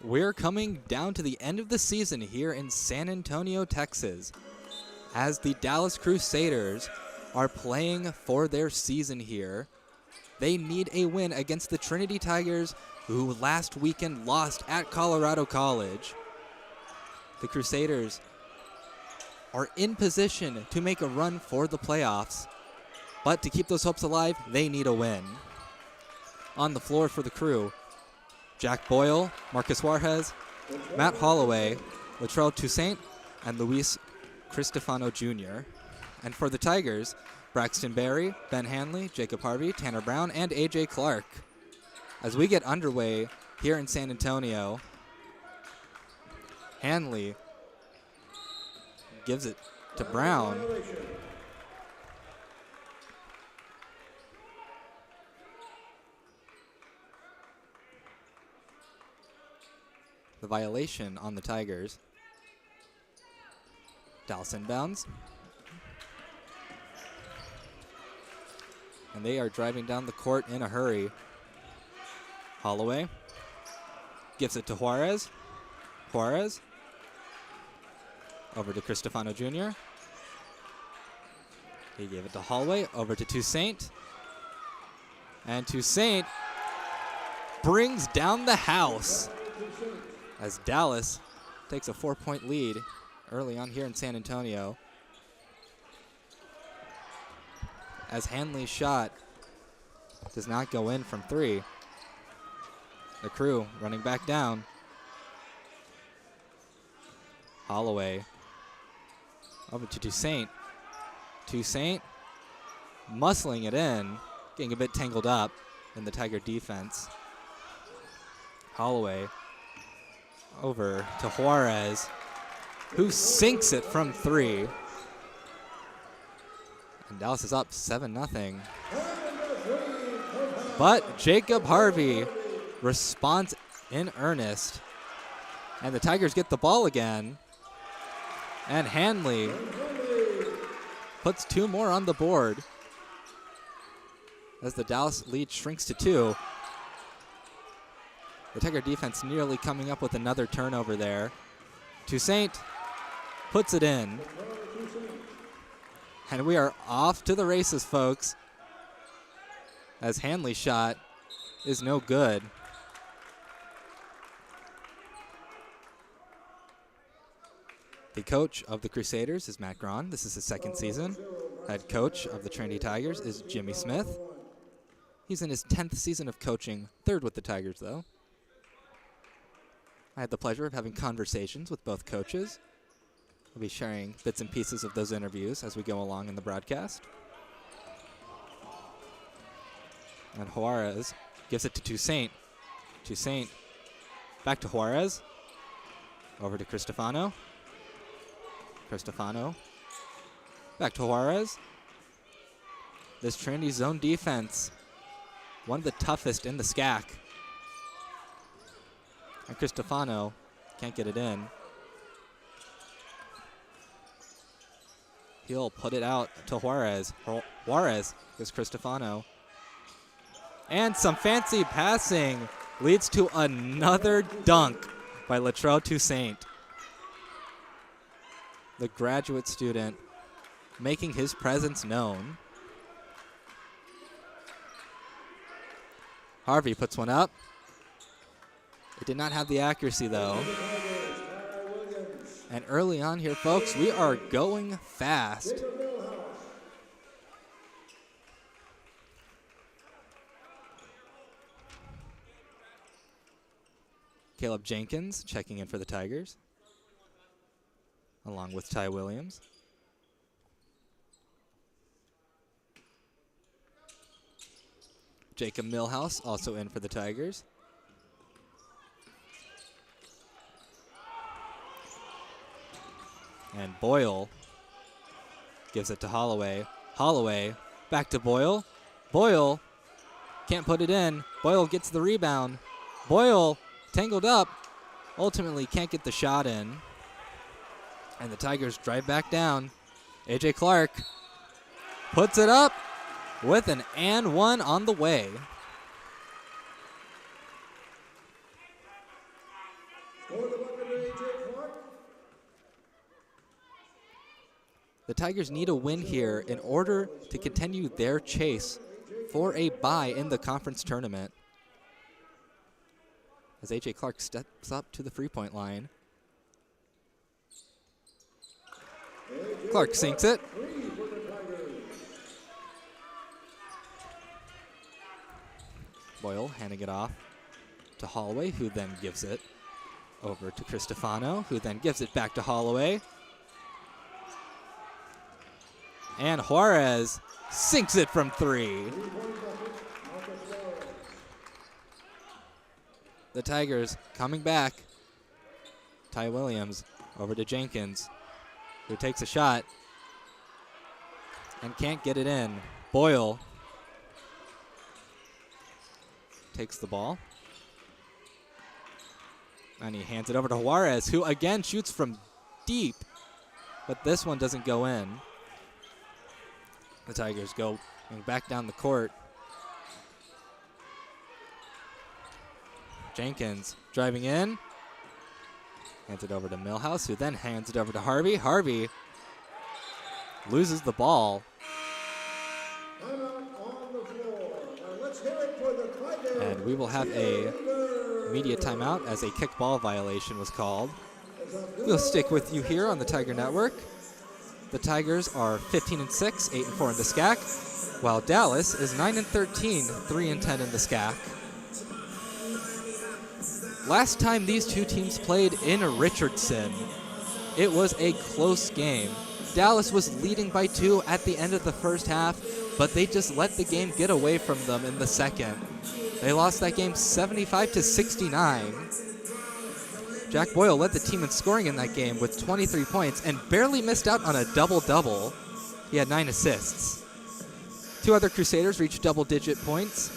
We're coming down to the end of the season here in San Antonio, Texas, as the Dallas Crusaders are playing for their season here. They need a win against the Trinity Tigers, who last weekend lost at Colorado College. The Crusaders are in position to make a run for the playoffs, but to keep those hopes alive, they need a win. On the floor for the Crew, Jack Boyle, Marcus Juarez, Matt Holloway, Latrell Toussaint, and Luis Cristofano Jr. And for the Tigers, Braxton Berry, Ben Hanley, Jacob Harvey, Tanner Brown, and A.J. Clark. As we get underway here in San Antonio, Hanley gives it to Brown. The violation on the Tigers. Dallas inbounds. And they are driving down the court in a hurry. Holloway gives it to Juarez. Juarez over to Cristofano Jr. He gave it to Holloway, over to Toussaint. And Toussaint brings down the house as Dallas takes a 4-point lead early on here in San Antonio. As Hanley's shot does not go in from three. The Crew running back down. Holloway over to Toussaint. Toussaint muscling it in, getting a bit tangled up in the Tiger defense. Holloway over to Juarez, who sinks it from three. And Dallas is up 7-0. But Jacob Harvey responds in earnest. And the Tigers get the ball again. And Hanley puts two more on the board as the Dallas lead shrinks to 2. The Tiger defense nearly coming up with another turnover there. Toussaint puts it in. And we are off to the races, folks, as Hanley's shot is no good. The coach of the Crusaders is Matt Grahn. This is his second season. Head coach of the Trinity Tigers is Jimmy Smith. He's in his 10th season of coaching, third with the Tigers, though. I had the pleasure of having conversations with both coaches. We'll be sharing bits and pieces of those interviews as we go along in the broadcast. And Juarez gives it to Toussaint. Toussaint back to Juarez. Over to Cristofano. Cristofano back to Juarez. This Trinity zone defense, one of the toughest in the SCAC. And Cristofano can't get it in. He'll put it out to Juarez. Juarez gives Cristofano. And some fancy passing leads to another dunk by Latrell Toussaint. The graduate student making his presence known. Harvey puts one up. It did not have the accuracy, though. And early on here, folks, we are going fast. Caleb Jenkins checking in for the Tigers, along with Ty Williams. Jacob Millhouse also in for the Tigers. And Boyle gives it to Holloway. Holloway back to Boyle. Boyle can't put it in. Boyle gets the rebound. Boyle tangled up. Ultimately can't get the shot in. And the Tigers drive back down. A.J. Clark puts it up with an and one on the way. The Tigers need a win here in order to continue their chase for a bye in the conference tournament. As A.J. Clark steps up to the three-point line. Clark sinks it. Boyle handing it off to Holloway, who then gives it over to Cristofano, who then gives it back to Holloway. And Juarez sinks it from three. The Tigers coming back. Ty Williams over to Jenkins, who takes a shot and can't get it in. Boyle takes the ball. And he hands it over to Juarez, who again shoots from deep, but this one doesn't go in. The Tigers go back down the court. Jenkins driving in. Hands it over to Millhouse, who then hands it over to Harvey. Harvey loses the ball. And we will have a media timeout as a kickball violation was called. We'll stick with you here on the Tiger Network. The Tigers are 15-6, 8-4 in the SCAC, while Dallas is 9-13, 3-10 in the SCAC. Last time these two teams played in Richardson, it was a close game. Dallas was leading by 2 at the end of the first half, but they just let the game get away from them in the second. They lost that game 75-69. Jack Boyle led the team in scoring in that game with 23 points and barely missed out on a double-double. He had 9 assists. 2 other Crusaders reached double-digit points.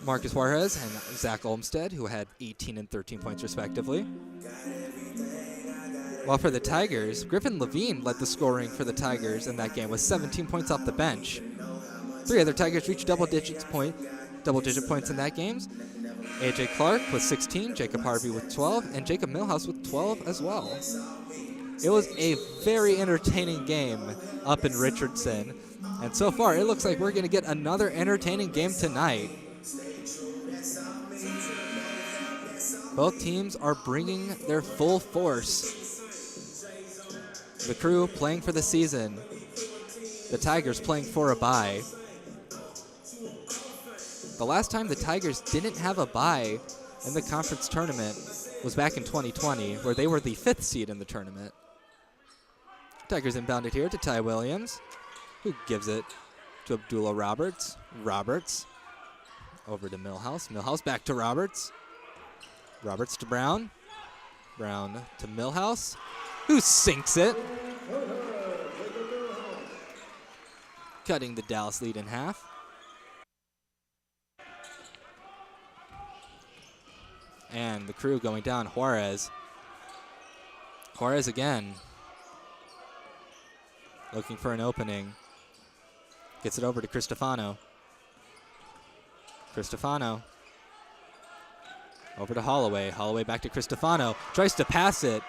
Marcus Juarez and Zach Olmstead, who had 18 and 13 points respectively. While for the Tigers, Griffin Levine led the scoring for the Tigers in that game with 17 points off the bench. 3 other Tigers reached double-digit points in that game. A.J. Clark with 16, Jacob Harvey with 12, and Jacob Millhouse with 12 as well. It was a very entertaining game up in Richardson, and so far it looks like we're going to get another entertaining game tonight. Both teams are bringing their full force. The Crew playing for the season, the Tigers playing for a bye. The last time the Tigers didn't have a bye in the conference tournament was back in 2020, where they were the 5th seed in the tournament. Tigers inbounded here to Ty Williams, who gives it to Abdullah Roberts. Roberts over to Millhouse. Millhouse back to Roberts. Roberts to Brown. Brown to Millhouse, who sinks it. Cutting the Dallas lead in half. And the Crew going down. Juarez. Juarez again. Looking for an opening. Gets it over to Cristofano. Cristofano. Over to Holloway. Holloway back to Cristofano. Tries to pass it.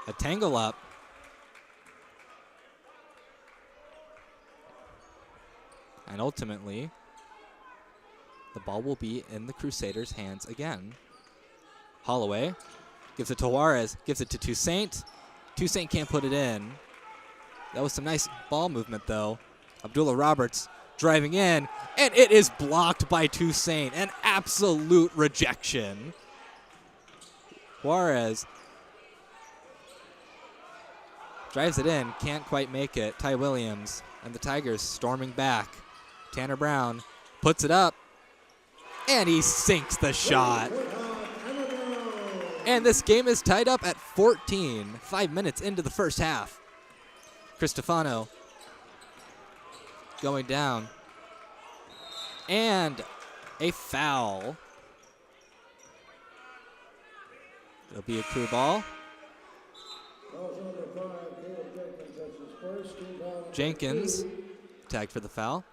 A tangle up. And ultimately, the ball will be in the Crusaders' hands again. Holloway gives it to Juarez, gives it to Toussaint. Toussaint can't put it in. That was some nice ball movement, though. Abdullah Roberts driving in, and it is blocked by Toussaint. An absolute rejection. Juarez drives it in, can't quite make it. Ty Williams and the Tigers storming back. Tanner Brown puts it up, and he sinks the shot. And this game is tied up at 14, 5 minutes into the first half. Cristofano going down. And a foul. It'll be a Crew ball. Jenkins tagged for the foul.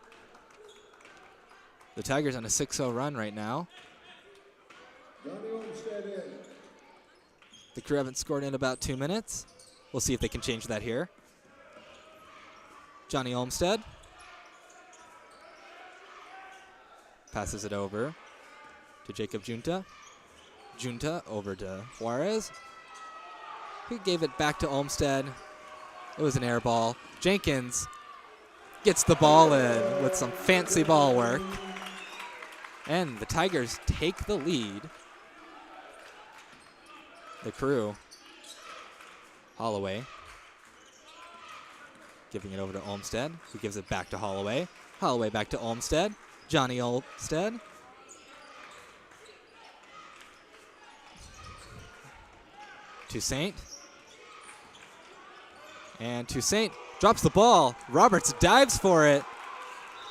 The Tigers on a 6-0 run right now. The Crew haven't scored in about 2 minutes. We'll see if they can change that here. Johnny Olmstead passes it over to Jacob Junta. Junta over to Juarez, who gave it back to Olmstead. It was an air ball. Jenkins gets the ball in with some fancy ball work. And the Tigers take the lead. The Crew. Holloway giving it over to Olmstead, who gives it back to Holloway. Holloway back to Olmstead. Johnny Olmstead. Toussaint. And Toussaint drops the ball. Roberts dives for it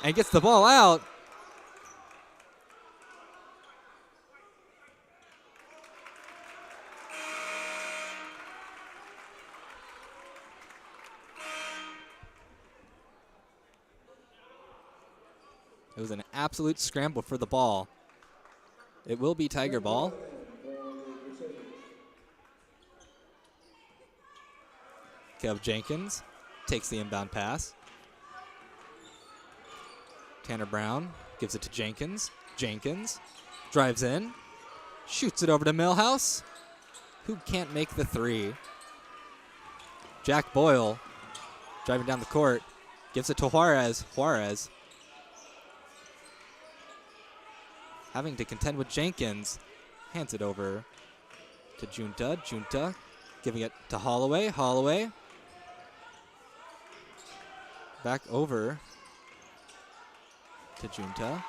and gets the ball out. It was an absolute scramble for the ball. It will be Tiger ball. Kev Jenkins takes the inbound pass. Tanner Brown gives it to Jenkins. Jenkins drives in, shoots it over to Millhouse, who can't make the three. Jack Boyle driving down the court, gives it to Juarez. Juarez having to contend with Jenkins, hands it over to Junta. Junta giving it to Holloway. Holloway back over to Junta.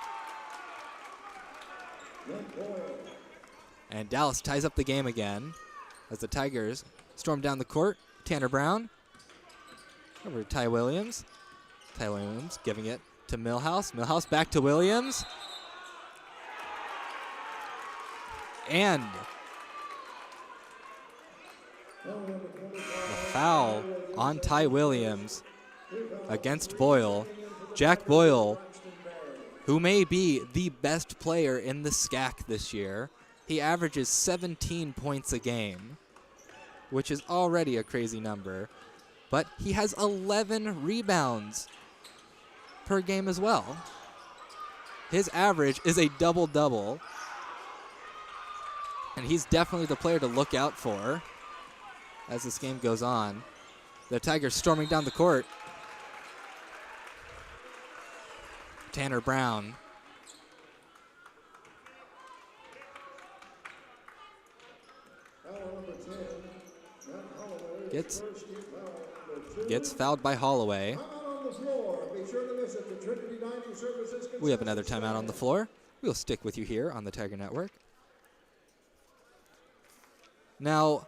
And Dallas ties up the game again as the Tigers storm down the court. Tanner Brown over to Ty Williams. Ty Williams giving it to Millhouse. Millhouse back to Williams. And the foul on Ty Williams against Boyle. Jack Boyle, who may be the best player in the SCAC this year. He averages 17 points a game, which is already a crazy number. But he has 11 rebounds per game as well. His average is a double-double. And he's definitely the player to look out for as this game goes on. The Tigers storming down the court. Tanner Brown. Gets fouled by Holloway. We have another timeout on the floor. We'll stick with you here on the Tiger Network. Now,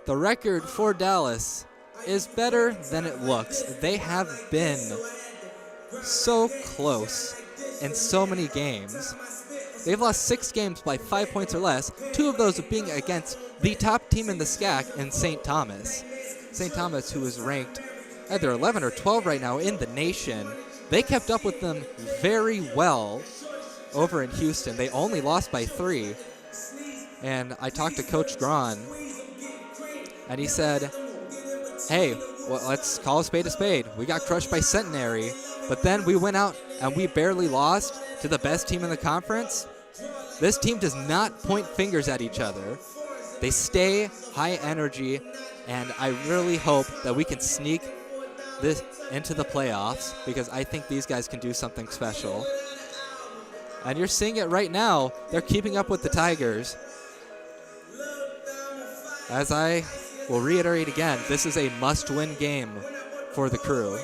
the record for Dallas is better than it looks. They have been so close in so many games. They've lost 6 games by 5 points or less, 2 of those being against the top team in the SCAC in St. Thomas. St. Thomas, who is ranked either 11 or 12 right now in the nation. They kept up with them very well over in Houston. They only lost by 3. And I talked to Coach Braun, and he said, hey, well, let's call a spade a spade. We got crushed by Centenary, but then we went out and we barely lost to the best team in the conference. This team does not point fingers at each other. They stay high energy, and I really hope that we can sneak this into the playoffs because I think these guys can do something special. And you're seeing it right now. They're keeping up with the Tigers. As I will reiterate again, this is a must-win game for the Crew.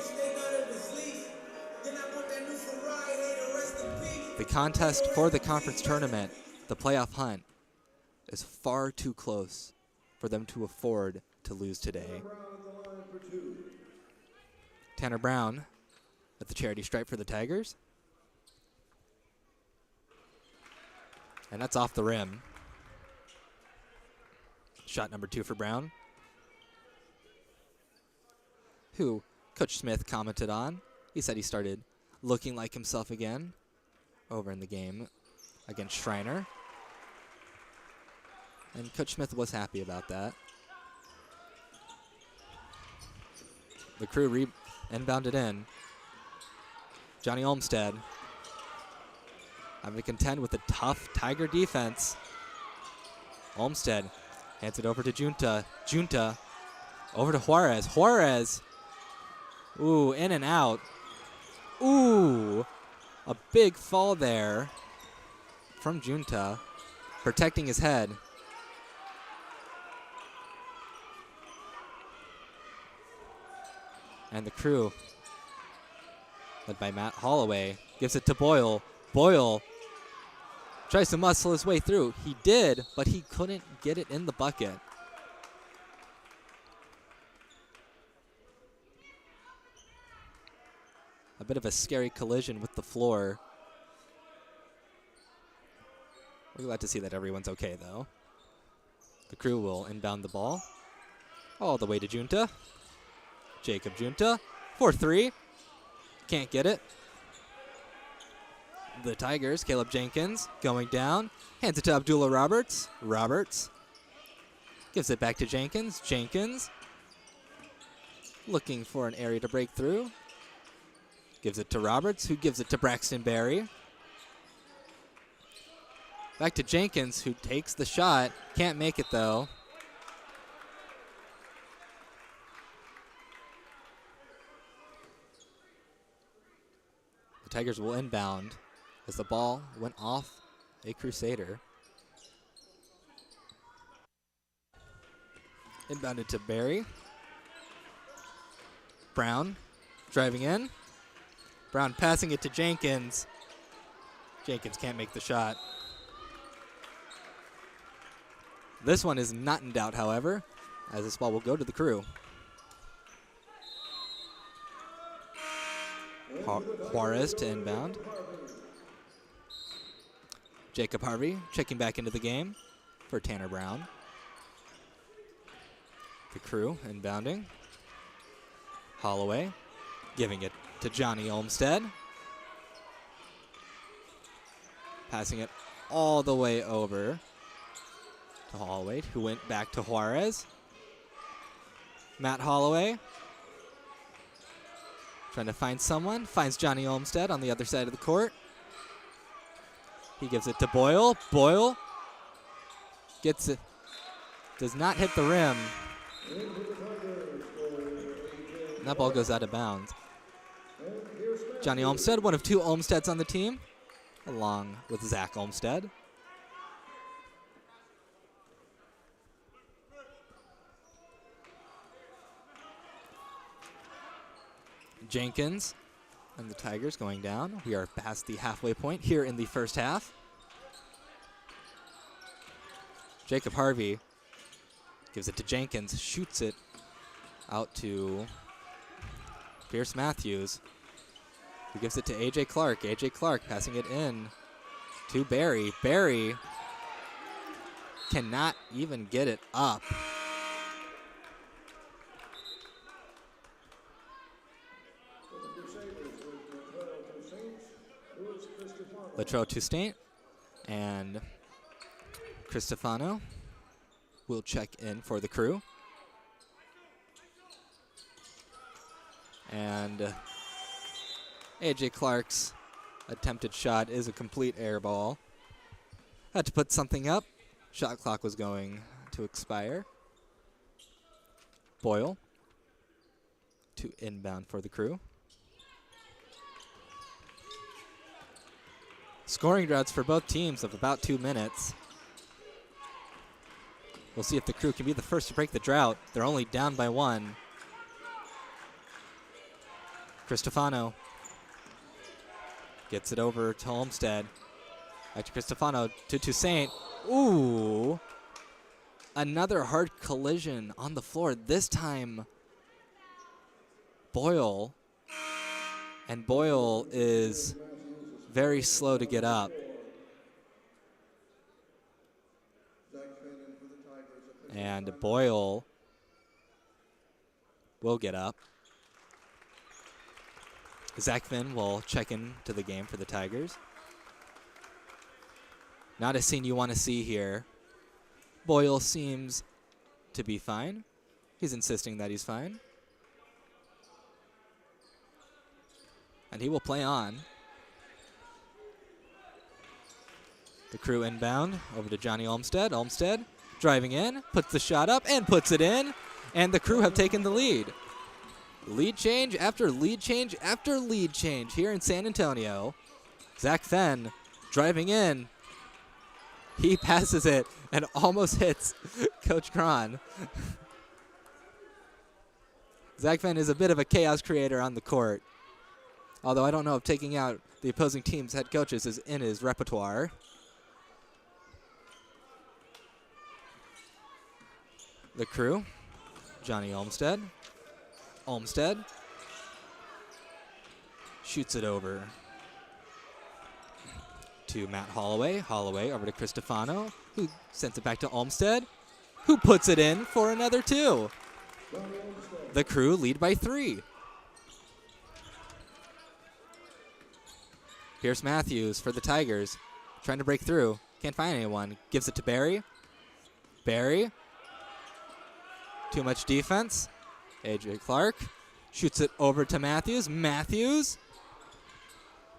The contest for the conference tournament, the playoff hunt, is far too close for them to afford to lose today. Tanner Brown at the charity stripe for the Tigers. And that's off the rim. Shot number 2 for Brown, who Coach Smith commented on. He said he started looking like himself again over in the game against Schreiner. And Coach Smith was happy about that. The Crew inbounded in. Johnny Olmstead having to contend with a tough Tiger defense. Olmstead hands it over to Junta. Junta over to Juarez. Juarez. Ooh, in and out. Ooh, a big fall there from Junta, protecting his head. And the Crew, led by Matt Holloway, gives it to Boyle. Boyle tries to muscle his way through. He did, but he couldn't get it in the bucket. A bit of a scary collision with the floor. We're glad to see that everyone's okay, though. The Crew will inbound the ball all the way to Junta. Jacob Junta for three. Can't get it. The Tigers, Caleb Jenkins going down. Hands it to Abdullah Roberts. Roberts gives it back to Jenkins. Jenkins looking for an area to break through. Gives it to Roberts, who gives it to Braxton Berry. Back to Jenkins, who takes the shot. Can't make it, though. The Tigers will inbound as the ball went off a Crusader. Inbounded to Berry. Brown driving in. Brown passing it to Jenkins. Jenkins can't make the shot. This one is not in doubt, however, as this ball will go to the Crew. Juarez to inbound. Jacob Harvey checking back into the game for Tanner Brown. The Crew inbounding. Holloway giving it to Johnny Olmstead. Passing it all the way over to Holloway, who went back to Juarez. Matt Holloway trying to find someone. Finds Johnny Olmstead on the other side of the court. He gives it to Boyle. Boyle gets it. Does not hit the rim. And that ball goes out of bounds. Johnny Olmstead, one of two Olmsteads on the team, along with Zach Olmstead. Jenkins and the Tigers going down. We are past the halfway point here in the first half. Jacob Harvey gives it to Jenkins, shoots it out to Pierce Matthews, who gives it to A.J. Clark. A.J. Clark passing it in to Barry. Barry cannot even get it up. Latrell Toussaint and Cristofano will check in for the Crew. And A.J. Clark's attempted shot is a complete air ball. Had to put something up. Shot clock was going to expire. Boyle to inbound for the Crew. Scoring droughts for both teams of about 2 minutes. We'll see if the Crew can be the first to break the drought. They're only down by 1. Cristofano gets it over to Olmstead. Back to Cristofano to Toussaint. Ooh. Another hard collision on the floor. This time, Boyle. And Boyle is very slow to get up. And Boyle will get up. Zach Finn will check in to the game for the Tigers. Not a scene you want to see here. Boyle seems to be fine. He's insisting that he's fine. and he will play on. The Crew inbound over to Johnny Olmstead. Olmstead driving in, puts the shot up, and puts it in. And the Crew have taken the lead. Lead change after lead change after lead change here in San Antonio. Zach Fenn driving in. He passes it and almost hits Coach Cron. Zach Fenn is a bit of a chaos creator on the court. Although I don't know if taking out the opposing team's head coaches is in his repertoire. The Crew, Johnny Olmstead. Olmstead shoots it over to Matt Holloway. Holloway over to Cristofano, who sends it back to Olmstead, who puts it in for another 2. The Crew lead by 3. Pierce Matthews for the Tigers, trying to break through. Can't find anyone. Gives it to Barry. Barry. Too much defense. A.J. Clark shoots it over to Matthews. Matthews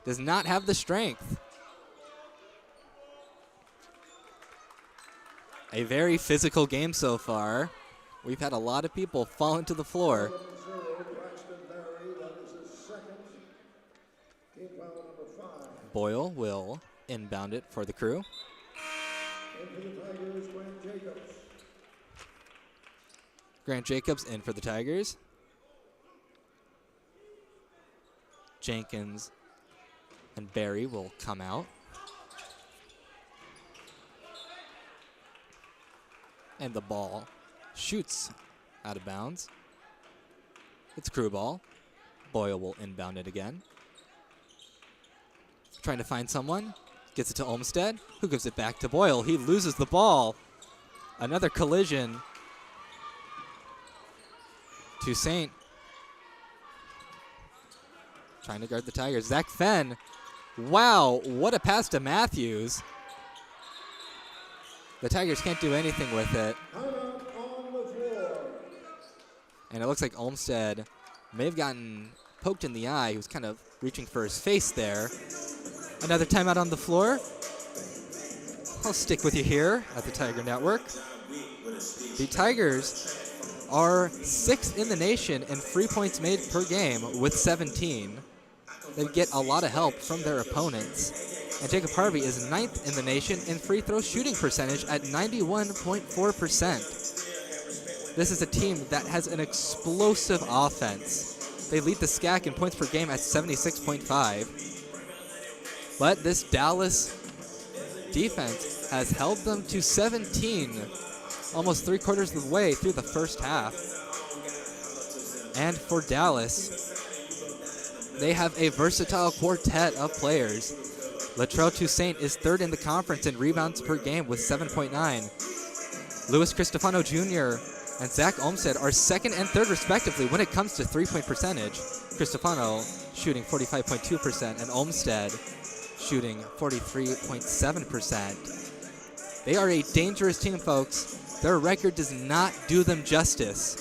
does not have the strength. A very physical game so far. We've had a lot of people fall into the floor. Boyle will inbound it for the Crew. Grant Jacobs in for the Tigers. Jenkins and Barry will come out. And the ball shoots out of bounds. It's Crew ball. Boyle will inbound it again. Trying to find someone. Gets it to Olmstead, who gives it back to Boyle. He loses the ball. Another collision. Toussaint trying to guard the Tigers. Zach Fenn. Wow, what a pass to Matthews. The Tigers can't do anything with it. And it looks like Olmstead may have gotten poked in the eye. He was kind of reaching for his face there. Another timeout on the floor. I'll stick with you here at the Tiger Network. The Tigers are 6th in the nation in free points made per game with 17. They get a lot of help from their opponents. And Jacob Harvey is 9th in the nation in free throw shooting percentage at 91.4%. This is a team that has an explosive offense. They lead the SCAC in points per game at 76.5. But this Dallas defense has held them to 17, almost 3/4 of the way through the first half. And for Dallas, they have a versatile quartet of players. Latrell Toussaint is 3rd in the conference in rebounds per game with 7.9. Louis Cristofano Jr. and Zach Olmstead are 2nd and 3rd respectively when it comes to three-point percentage. Cristofano shooting 45.2% and Olmstead shooting 43.7%. They are a dangerous team, folks. Their record does not do them justice.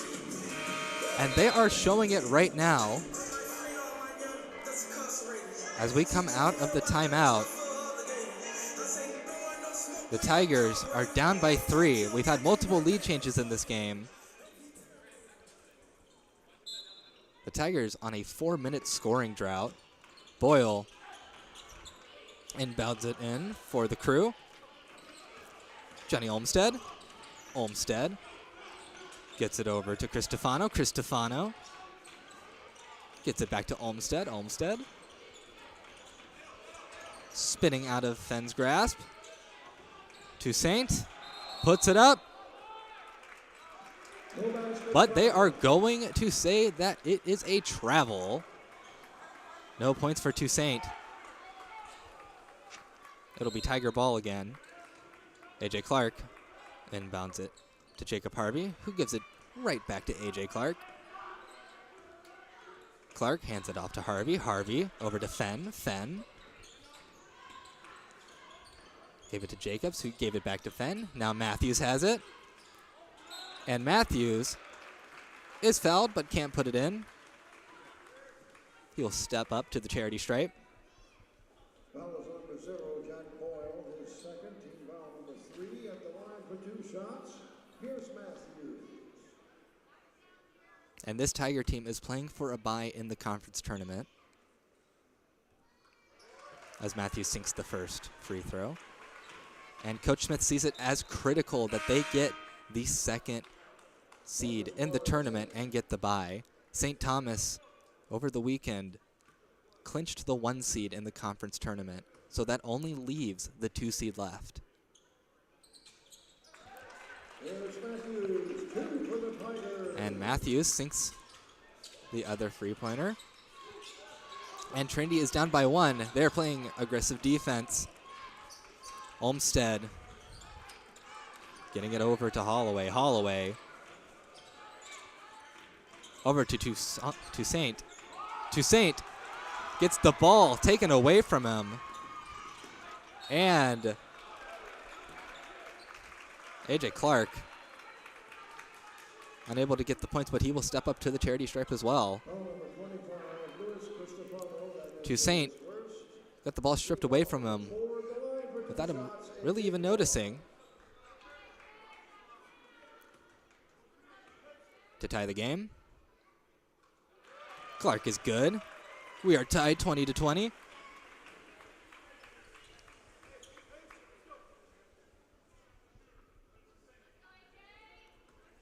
And they are showing it right now. As we come out of the timeout, the Tigers are down by 3. We've had multiple lead changes in this game. The Tigers on a 4-minute scoring drought. Boyle inbounds it in for the Crew. Johnny Olmstead. Olmstead gets it over to Cristofano. Cristofano gets it back to Olmstead. Olmstead spinning out of Fenn's grasp. Toussaint puts it up. But they are going to say that it is a travel. No points for Toussaint. It'll be Tiger ball again. A.J. Clark inbounds it to Jacob Harvey, who gives it right back to A.J. Clark. Clark hands it off to Harvey. Harvey over to Fenn. Fenn gave it to Jacobs, who gave it back to Fenn. Now Matthews has it. And Matthews is fouled but can't put it in. He'll step up to the charity stripe. Foul is number 0, Jack Boyle, his second, team foul number 3 at the line for 2 shots. Here's Matthews. And this Tiger team is playing for a bye in the conference tournament, as Matthews sinks the first free throw. And Coach Smith sees it as critical that they get the second seed in the tournament and get the bye. St. Thomas, over the weekend, clinched the 1 seed in the conference tournament, so that only leaves the 2 seed left. And Matthews sinks the other three-pointer. And Trinity is down by 1. They're playing aggressive defense. Olmsted getting it over to Holloway. Holloway over to Toussaint. Toussaint gets the ball taken away from him. And A.J. Clark unable to get the points, but he will step up to the charity stripe as well. Toussaint got the ball stripped away from him without him really even noticing. To tie the game. Clark is good. We are tied 20-20.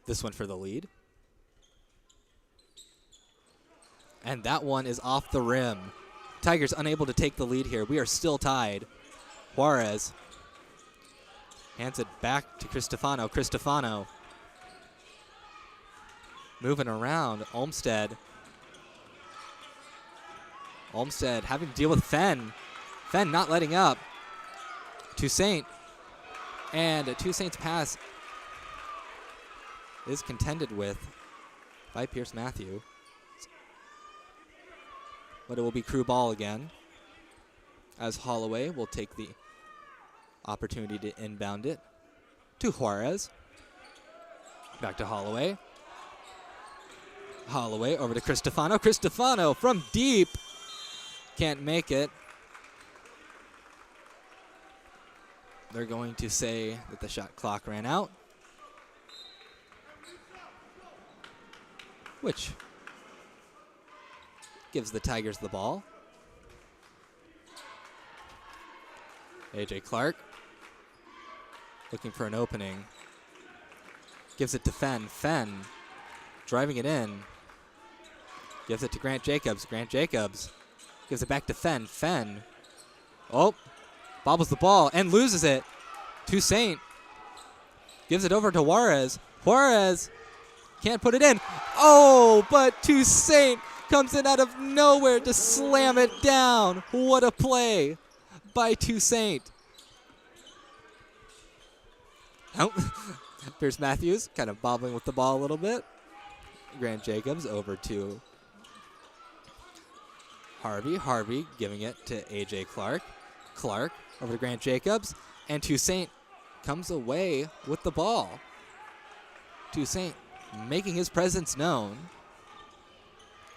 This one for the lead. And that one is off the rim. Tigers unable to take the lead here. We are still tied. Juarez hands it back to Cristofano. Cristofano moving around. Olmsted. Olmsted having to deal with Fenn. Fenn not letting up. Toussaint. And Toussaint's pass is contended with by Pierce Matthew. But it will be crew ball again, as Holloway will take the opportunity to inbound it to Juarez. Back to Holloway. Holloway over to Cristofano. Cristofano from deep. Can't make it. They're going to say that the shot clock ran out, which gives the Tigers the ball. A.J. Clark looking for an opening. Gives it to Fenn. Fenn driving it in. Gives it to Grant Jacobs. Grant Jacobs gives it back to Fenn. Fenn. Oh, bobbles the ball and loses it. Toussaint gives it over to Juarez. Juarez can't put it in. Oh, but Toussaint comes in out of nowhere to slam it down. What a play by Toussaint. Oh, Pierce Matthews kind of bobbling with the ball a little bit. Grant Jacobs over to Harvey. Harvey giving it to A.J. Clark. Clark over to Grant Jacobs. And Toussaint comes away with the ball. Toussaint making his presence known.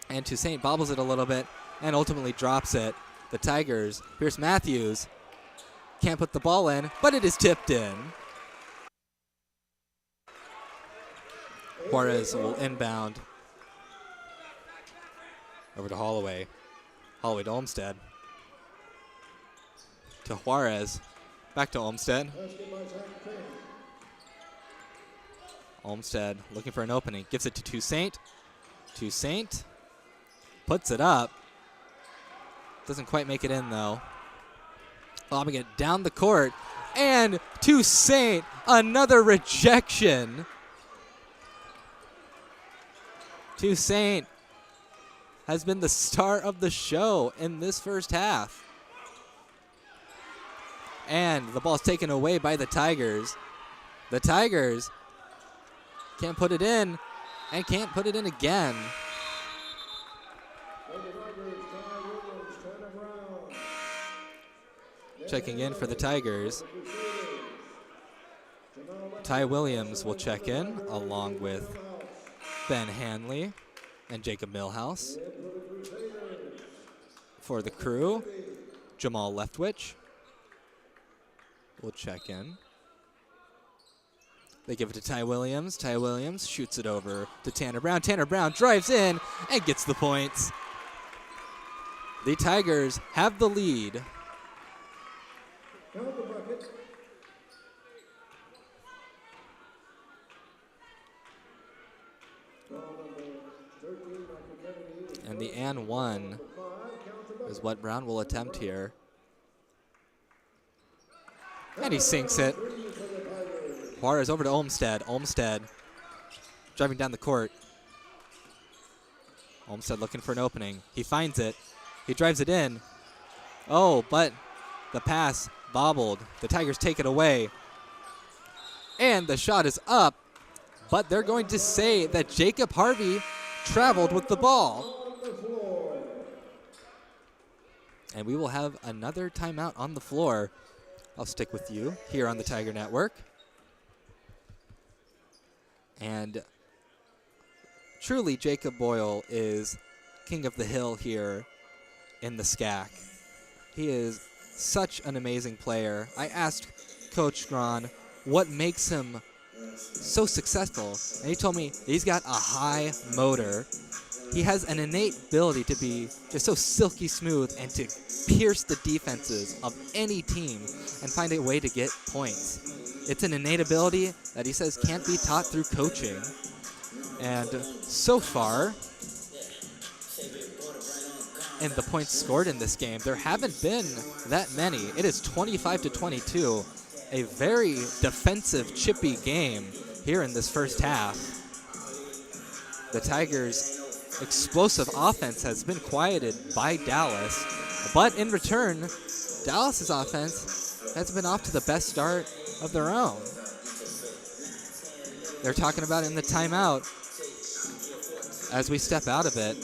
And Toussaint bobbles it a little bit and ultimately drops it. The Tigers, Pierce Matthews, can't put the ball in, but it is tipped in. Juarez will inbound over to Holloway. Holloway to Olmsted. To Juarez. Back to Olmsted. Olmsted looking for an opening. Gives it to Toussaint. Toussaint puts it up. Doesn't quite make it in, though. Lobbing it down the court. And Toussaint, another rejection. Toussaint has been the star of the show in this first half. And the ball's taken away by the Tigers. The Tigers can't put it in and can't put it in again. Checking in for the Tigers. Ty Williams will check in along with Ben Hanley and Jacob Milhouse. For the Crew, Jamal Leftwich will check in. They give it to Ty Williams. Ty Williams shoots it over to Tanner Brown. Tanner Brown drives in and gets the points. The Tigers have the lead. And the and one is what Brown will attempt here. And he sinks it. Juarez over to Olmstead. Olmstead driving down the court. Olmstead looking for an opening. He finds it. He drives it in. Oh, but the pass bobbled. The Tigers take it away. And the shot is up. But they're going to say that Jacob Harvey traveled with the ball. And we will have another timeout on the floor. I'll stick with you here on the Tiger Network. And truly, Jacob Boyle is king of the hill here in the SCAC. He is such an amazing player. I asked Coach Gron what makes him so successful, and he told me he's got a high motor. He has an innate ability to be just so silky smooth and to pierce the defenses of any team and find a way to get points. It's an innate ability that he says can't be taught through coaching. And so far, in the points scored in this game, there haven't been that many. It is 25-22, a very defensive, chippy game here in this first half. The Tigers' explosive offense has been quieted by Dallas, but in return, Dallas's offense has been off to the best start of their own. They're talking about in the timeout, as we step out of it,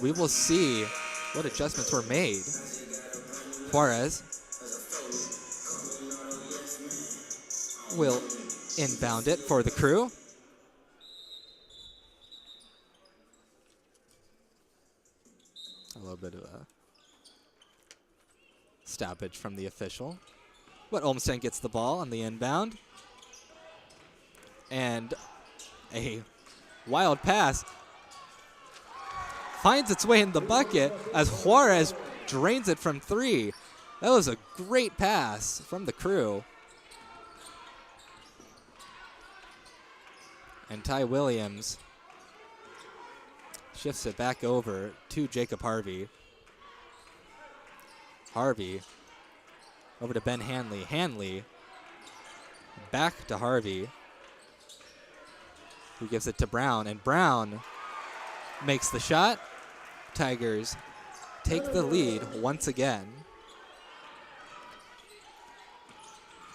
we will see what adjustments were made. Juarez will inbound it for the Crew. A little bit of a stoppage from the official. But Olmstead gets the ball on the inbound. And a wild pass finds its way in the bucket as Juarez drains it from three. That was a great pass from the Crew. And Ty Williams shifts it back over to Jacob Harvey. Harvey over to Ben Hanley. Hanley back to Harvey, who gives it to Brown, and Brown makes the shot. Tigers take the lead once again.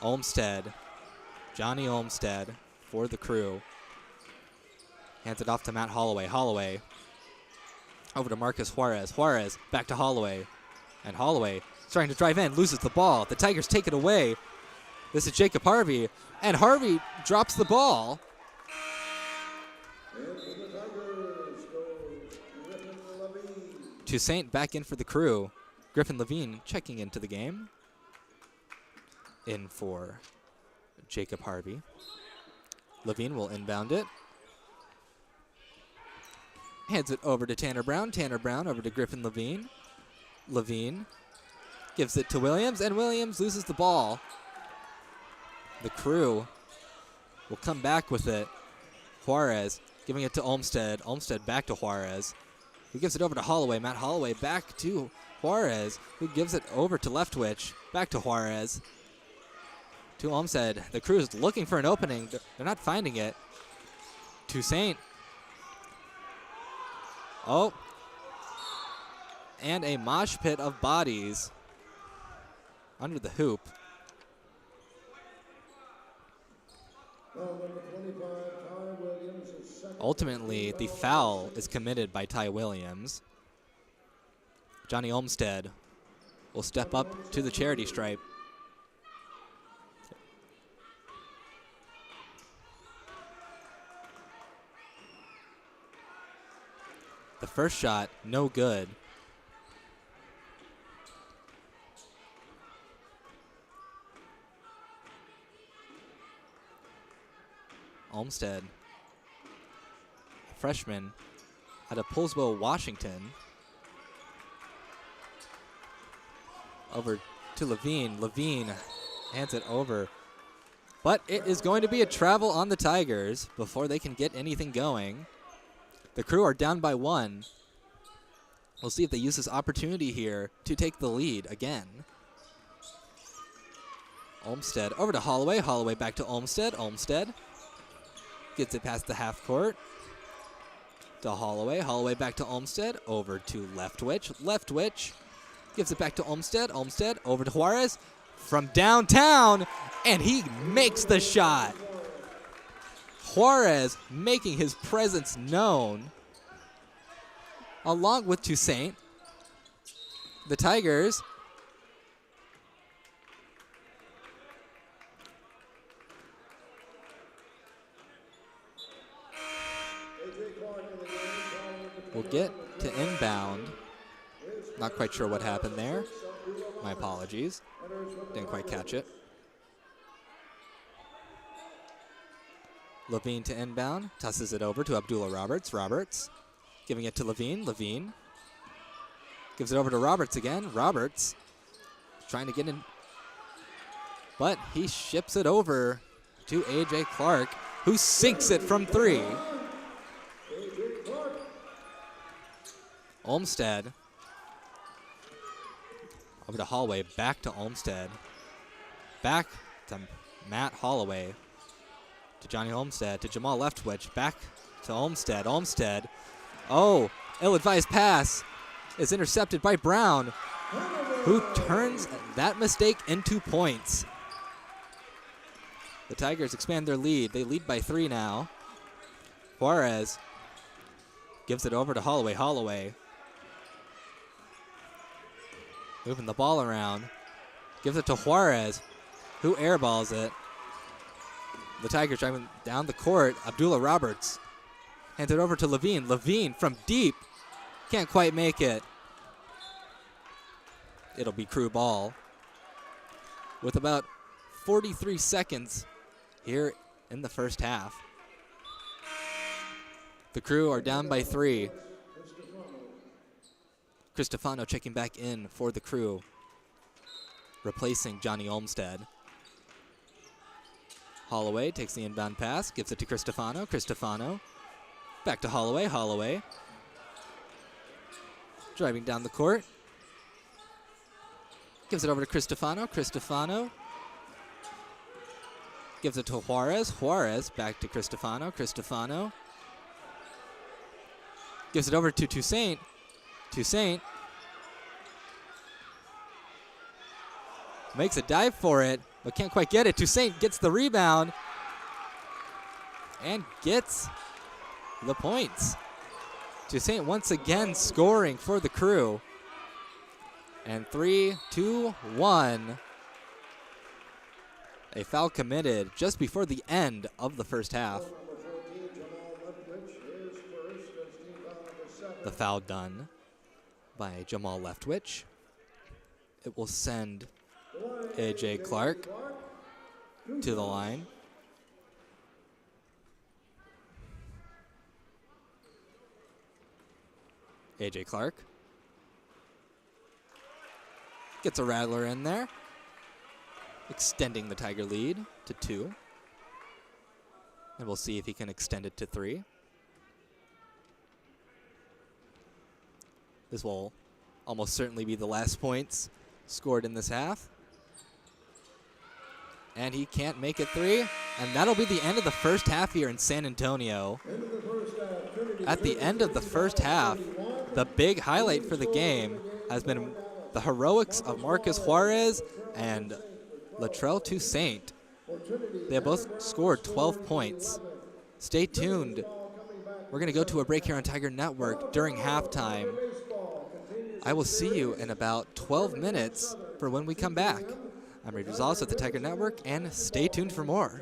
Olmstead, Johnny Olmstead for the Crew. Hands it off to Matt Holloway. Holloway over to Marcus Juarez. Juarez back to Holloway. And Holloway starting to drive in, loses the ball. The Tigers take it away. This is Jacob Harvey. And Harvey drops the ball. Toussaint back in for the Crew. Griffin Levine checking into the game. In for Jacob Harvey. Levine will inbound it. Hands it over to Tanner Brown. Tanner Brown over to Griffin Levine. Levine gives it to Williams, and Williams loses the ball. The Crew will come back with it. Juarez giving it to Olmstead. Olmstead back to Juarez, who gives it over to Holloway. Matt Holloway back to Juarez, who gives it over to Leftwich. Back to Juarez. To Olmstead. The Crew is looking for an opening. They're not finding it. Toussaint. Oh. And a mosh pit of bodies under the hoop. Ultimately, the foul is committed by Ty Williams. Johnny Olmstead will step up to the charity stripe. The first shot, no good. Olmsted, freshman out of Poulsbo, Washington. Over to Levine. Levine hands it over. But it is going to be a travel on the Tigers before they can get anything going. The Crew are down by 1. We'll see if they use this opportunity here to take the lead again. Olmsted over to Holloway. Holloway back to Olmsted. Olmsted gets it past the half court to Holloway. Holloway back to Olmsted. Over to Leftwich. Leftwich gives it back to Olmsted. Olmsted over to Juarez from downtown, and he makes the shot. Juarez making his presence known, along with Toussaint. The Tigers will get to inbound. Not quite sure what happened there. My apologies. Didn't quite catch it. Levine to inbound. Tosses it over to Abdullah Roberts. Roberts giving it to Levine. Levine gives it over to Roberts again. Roberts trying to get in. But he ships it over to A.J. Clark, who sinks it from 3. Olmsted over to Holloway, back to Olmsted. Back to Matt Holloway. To Johnny Olmsted, to Jamal Leftwich, back to Olmsted. Olmsted, oh, ill-advised pass is intercepted by Brown, who turns that mistake into points. The Tigers expand their lead. They lead by 3 now. Juarez gives it over to Holloway. Holloway moving the ball around. Gives it to Juarez, who airballs it. The Tigers driving down the court. Abdullah Roberts hands it over to Levine. Levine from deep. Can't quite make it. It'll be Crew ball. With about 43 seconds here in the first half. The Crew are down by 3. Cristofano checking back in for the Crew, replacing Johnny Olmsted. Holloway takes the inbound pass, gives it to Cristofano. Cristofano back to Holloway. Holloway driving down the court. Gives it over to Cristofano. Cristofano gives it to Juarez. Juarez back to Cristofano. Cristofano gives it over to Toussaint. Toussaint makes a dive for it, but can't quite get it. Toussaint gets the rebound and gets the points. Toussaint once again scoring for the Crew. And 3, 2, 1. A foul committed just before the end of the first half. The foul done by Jamal Leftwich. It will send A.J. Clark to the line. A.J. Clark gets a rattler in there, extending the Tiger lead to 2. And we'll see if he can extend it to 3. This will almost certainly be the last points scored in this half. And he can't make it 3. And that'll be the end of the first half here in San Antonio. At the end of the first half, the big highlight for the game has been the heroics of Marcus Juarez and Latrell Toussaint. They have both scored 12 points. Stay tuned. We're going to go to a break here on Tiger Network during halftime. I will see you in about 12 minutes for when we come back. I'm Reed Rosales at the Tiger Network, and stay tuned for more.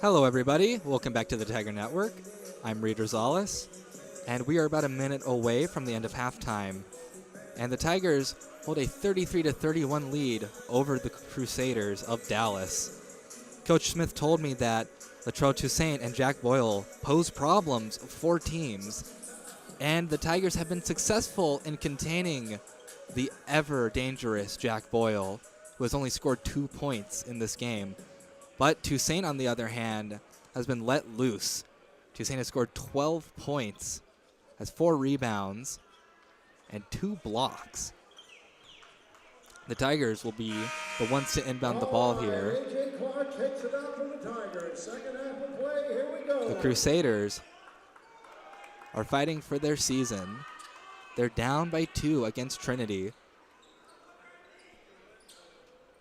Hello, everybody. Welcome back to the Tiger Network. I'm Reed Rosales, and we are about a minute away from the end of halftime. And the Tigers hold a 33-31 lead over the Crusaders of Dallas. Coach Smith told me that Latrell Toussaint and Jack Boyle pose problems for teams, and the Tigers have been successful in containing the ever-dangerous Jack Boyle, who has only scored 2 points in this game. But Toussaint, on the other hand, has been let loose. Toussaint has scored 12 points, has 4 rebounds, and 2 blocks. The Tigers will be the ones to inbound the ball here. A.J. Clark takes it out for the Tigers. Second half of play, here we go. The Crusaders are fighting for their season. They're down by 2 against Trinity.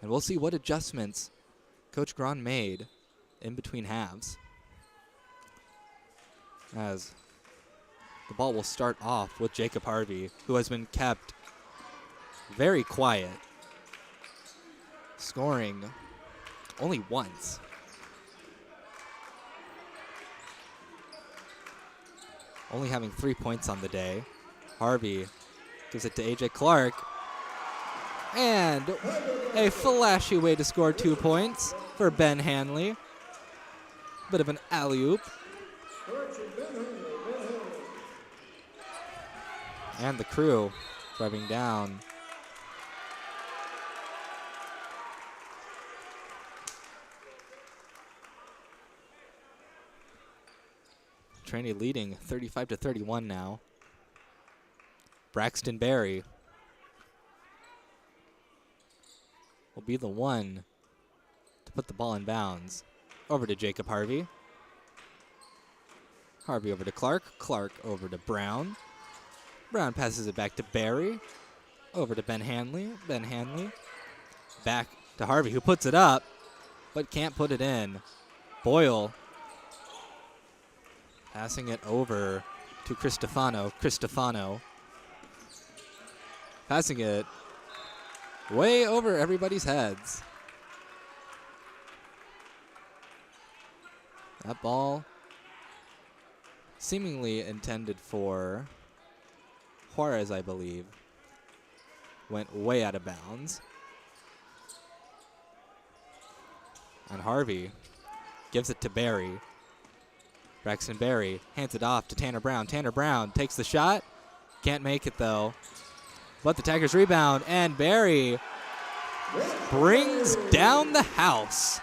And we'll see what adjustments Coach Grahn made in between halves, as the ball will start off with Jacob Harvey, who has been kept very quiet, scoring only once. Only having 3 points on the day. Harvey gives it to A.J. Clark. And a flashy way to score 2 points for Ben Hanley. Bit of an alley-oop. And the Crew driving down. Trinity leading 35-31 now. Braxton Berry will be the one to put the ball in bounds. Over to Jacob Harvey. Harvey over to Clark. Clark over to Brown. Brown passes it back to Berry. Over to Ben Hanley. Ben Hanley back to Harvey, who puts it up, but can't put it in. Boyle passing it over to Cristofano. Cristofano passing it way over everybody's heads. That ball, seemingly intended for Juarez, I believe, went way out of bounds. And Harvey gives it to Berry. Braxton Berry hands it off to Tanner Brown. Tanner Brown takes the shot. Can't make it, though. But the Tigers rebound, and Berry brings down the house.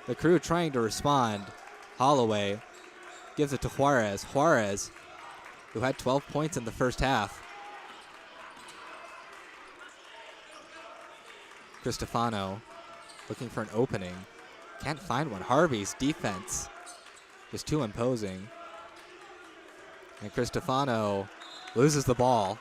The Crew trying to respond. Holloway gives it to Juarez. Juarez, who had 12 points in the first half. Cristofano looking for an opening. Can't find one. Harvey's defense is too imposing. And Cristofano loses the ball.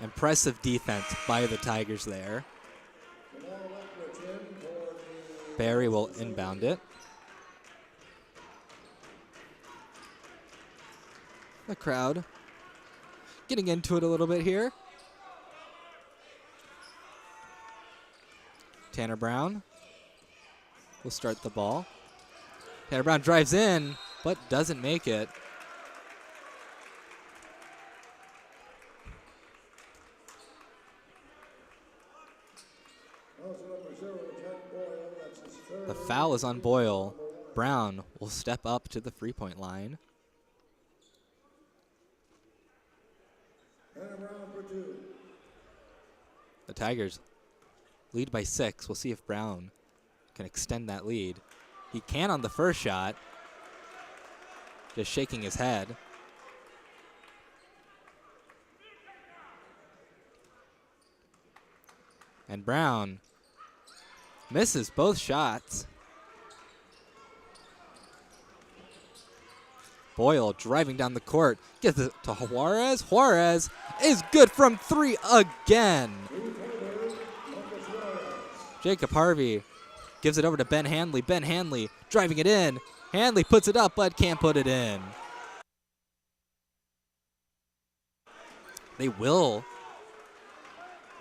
Impressive defense by the Tigers there. Berry will inbound it. The crowd getting into it a little bit here. Tanner Brown will start the ball. Tanner Brown drives in, but doesn't make it. The foul is on Boyle. Brown will step up to the three-point line. The Tigers lead by 6. We'll see if Brown can extend that lead. He can on the first shot. Just shaking his head. And Brown misses both shots. Boyle driving down the court. Gets it to Juarez. Juarez is good from 3 again. Jacob Harvey gives it over to Ben Hanley. Ben Hanley driving it in. Hanley puts it up, but can't put it in. They will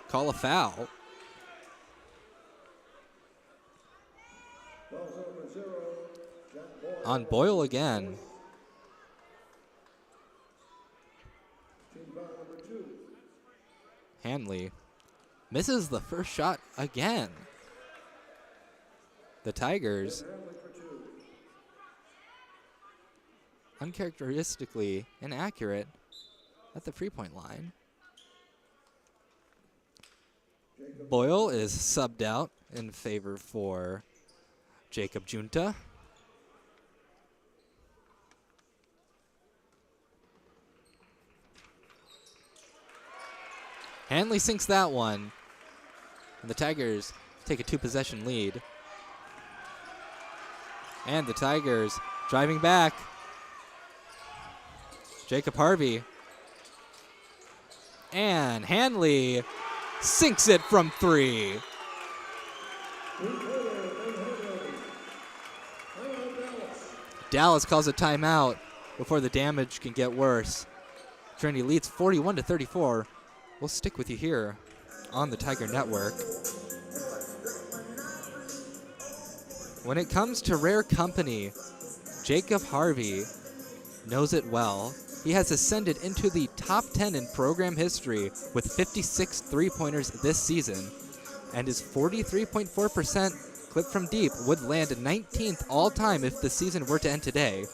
call a foul. Fouls number 0, Jack Boyle. On Boyle again. Team foul number 2. Hanley misses the first shot again. The Tigers, Hanley for 2. uncharacteristically inaccurate at the free-point line. Boyle is subbed out in favor for Jacob Junta. Hanley sinks that one. And the Tigers take a 2-possession lead. And the Tigers driving back. Jacob Harvey. And Hanley sinks it from 3. Dallas calls a timeout before the damage can get worse. Trinity leads 41-34. We'll stick with you here on the Tiger Network. When it comes to rare company, Jacob Harvey knows it well. He has ascended into the top 10 in program history with 56 three-pointers this season, and his 43.4% clip from deep would land 19th all-time if the season were to end today.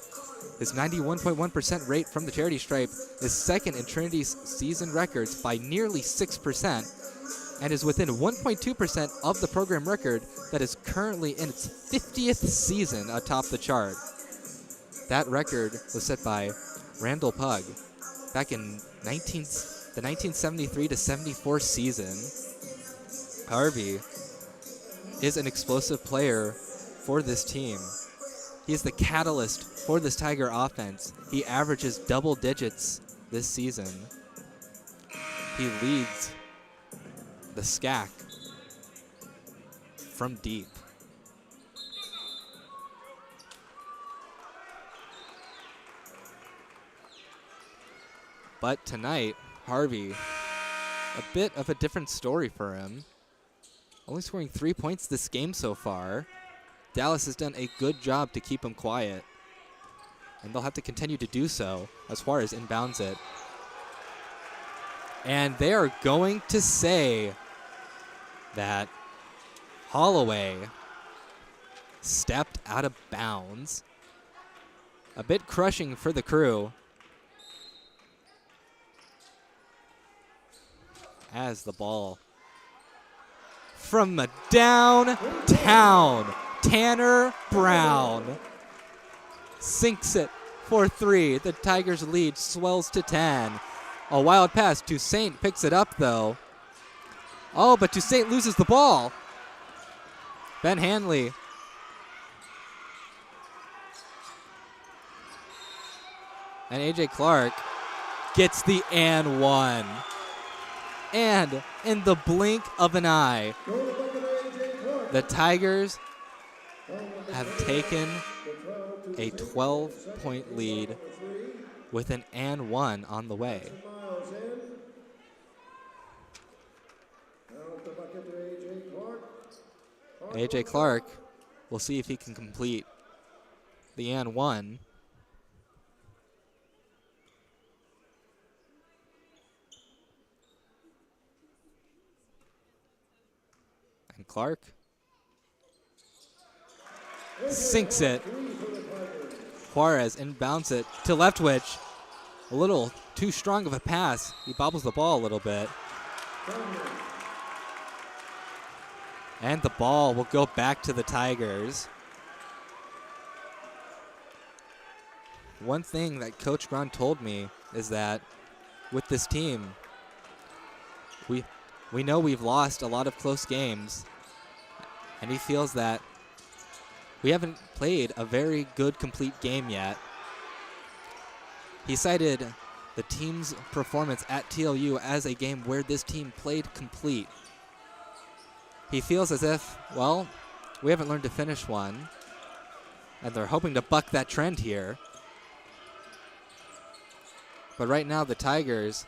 His 91.1% rate from the charity stripe is second in Trinity's season records by nearly 6%, and is within 1.2% of the program record that is currently in its 50th season atop the chart. That record was set by Randall Pugh back in the 1973-74 season. Harvey is an explosive player for this team. He is the catalyst for this Tiger offense. He averages double digits this season. He leads the SCAC from deep. But tonight, Harvey, a bit of a different story for him. Only scoring 3 points this game so far. Dallas has done a good job to keep him quiet, and they'll have to continue to do so as Juarez inbounds it. And they are going to say that Holloway stepped out of bounds. A bit crushing for the Crew, as the ball from downtown, Tanner Brown sinks it for 3. The Tigers' lead swells to 10. A wild pass. Toussaint picks it up, though. Oh, but Toussaint loses the ball. Ben Hanley. And A.J. Clark gets the and one. And in the blink of an eye, the Tigers have taken a 12-point lead with an and one on the way. A.J. Clark, we'll see if he can complete the and one. And Clark sinks it. Juarez inbounds it to Leftwich. A little too strong of a pass. He bobbles the ball a little bit. And the ball will go back to the Tigers. One thing that Coach Grant told me is that with this team, we know we've lost a lot of close games, and he feels that we haven't played a very good, complete game yet. He cited the team's performance at TLU as a game where this team played complete. He feels as if, well, we haven't learned to finish one, and they're hoping to buck that trend here. But right now, the Tigers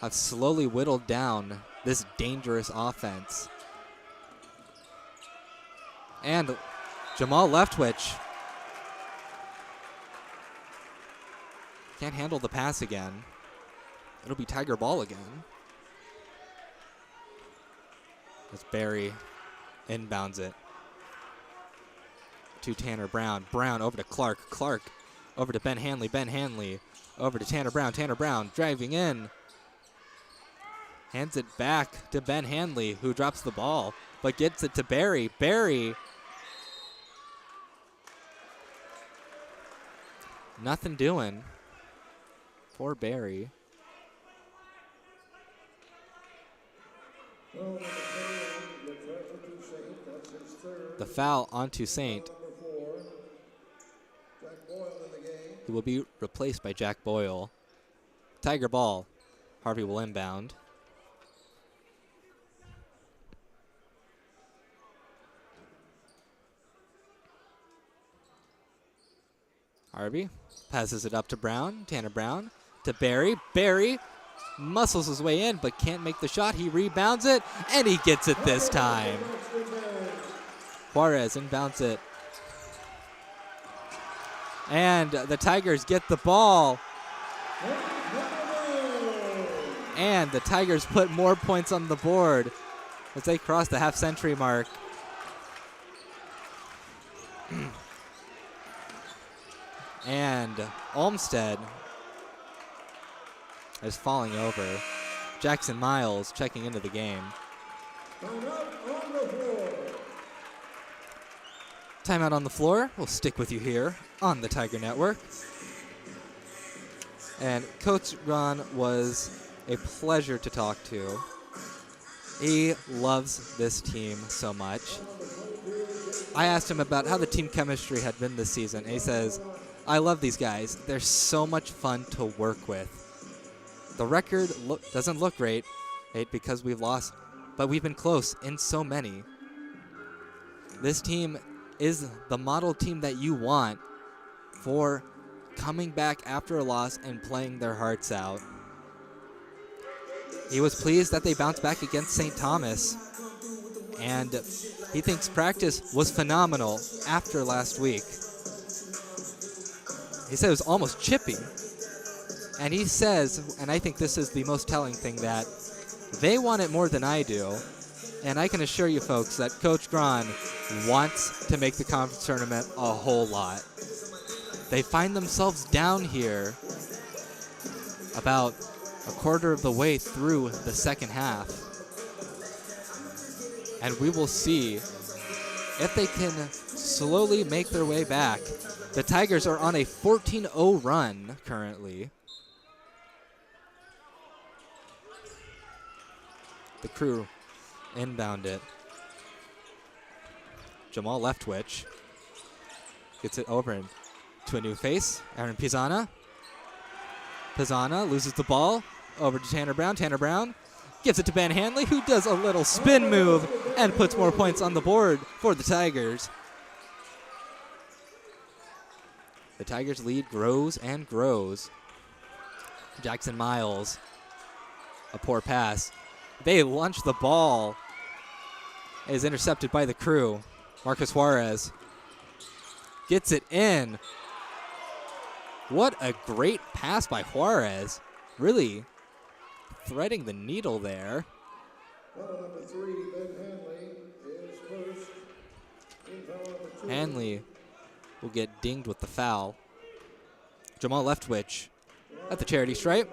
have slowly whittled down this dangerous offense. And Jamal Leftwich can't handle the pass again. It'll be Tiger ball again. As Barry inbounds it to Tanner Brown. Brown over to Clark. Clark over to Ben Hanley. Ben Hanley over to Tanner Brown. Tanner Brown driving in. Hands it back to Ben Hanley, who drops the ball, but gets it to Barry. Barry. Nothing doing. Poor Barry. The foul on Toussaint. He will be replaced by Jack Boyle. Tiger ball. Harvey will inbound. Harvey passes it up to Brown. Tanner Brown to Barry. Barry muscles his way in, but can't make the shot. He rebounds it, and he gets it this time. Juarez inbounds it. And the Tigers get the ball. And the Tigers put more points on the board as they cross the half-century mark. And Olmsted is falling over. Jackson Miles checking into the game. Timeout on the floor. We'll stick with you here on the Tiger Network. And Coach Ron was a pleasure to talk to. He loves this team so much. I asked him about how the team chemistry had been this season, and he says, I love these guys. They're so much fun to work with. The record doesn't look great because we've lost, but we've been close in so many. This team is the model team that you want for coming back after a loss and playing their hearts out. He was pleased that they bounced back against St. Thomas, and he thinks practice was phenomenal after last week. He said it was almost chippy. And he says, and I think this is the most telling thing, that they want it more than I do. And I can assure you folks that Coach Gron wants to make the conference tournament a whole lot. They find themselves down here about a quarter of the way through the second half. And we will see if they can slowly make their way back. The Tigers are on a 14-0 run currently. The Crew inbound it. Jamal Leftwich gets it over to a new face, Aaron Pisana. Pisana loses the ball over to Tanner Brown. Tanner Brown gives it to Ben Hanley, who does a little spin move and puts more points on the board for the Tigers. The Tigers' lead grows and grows. Jackson Miles, a poor pass. They launch the ball. It is intercepted by the Crew. Marcus Juarez gets it in. What a great pass by Juarez. Really threading the needle there. Number 3, Ben Hanley is first. Hanley will get dinged with the foul. Jamal Leftwich at the charity stripe.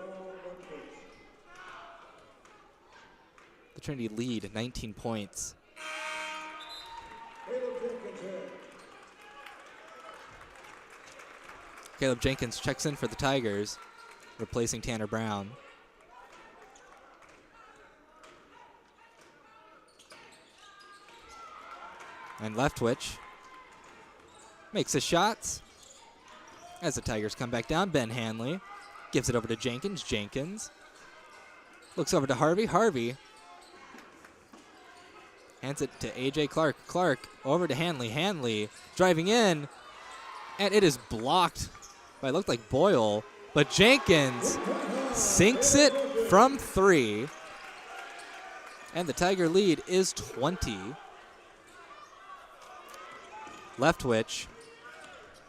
The Trinity lead 19 points. Caleb Jenkins checks in for the Tigers, replacing Tanner Brown. And Leftwich makes his shots. As the Tigers come back down, Ben Hanley gives it over to Jenkins. Jenkins looks over to Harvey. Harvey hands it to A.J. Clark. Clark over to Hanley. Hanley driving in, and it is blocked by, looked like Boyle, but Jenkins sinks it from 3. And the Tiger lead is 20. Leftwich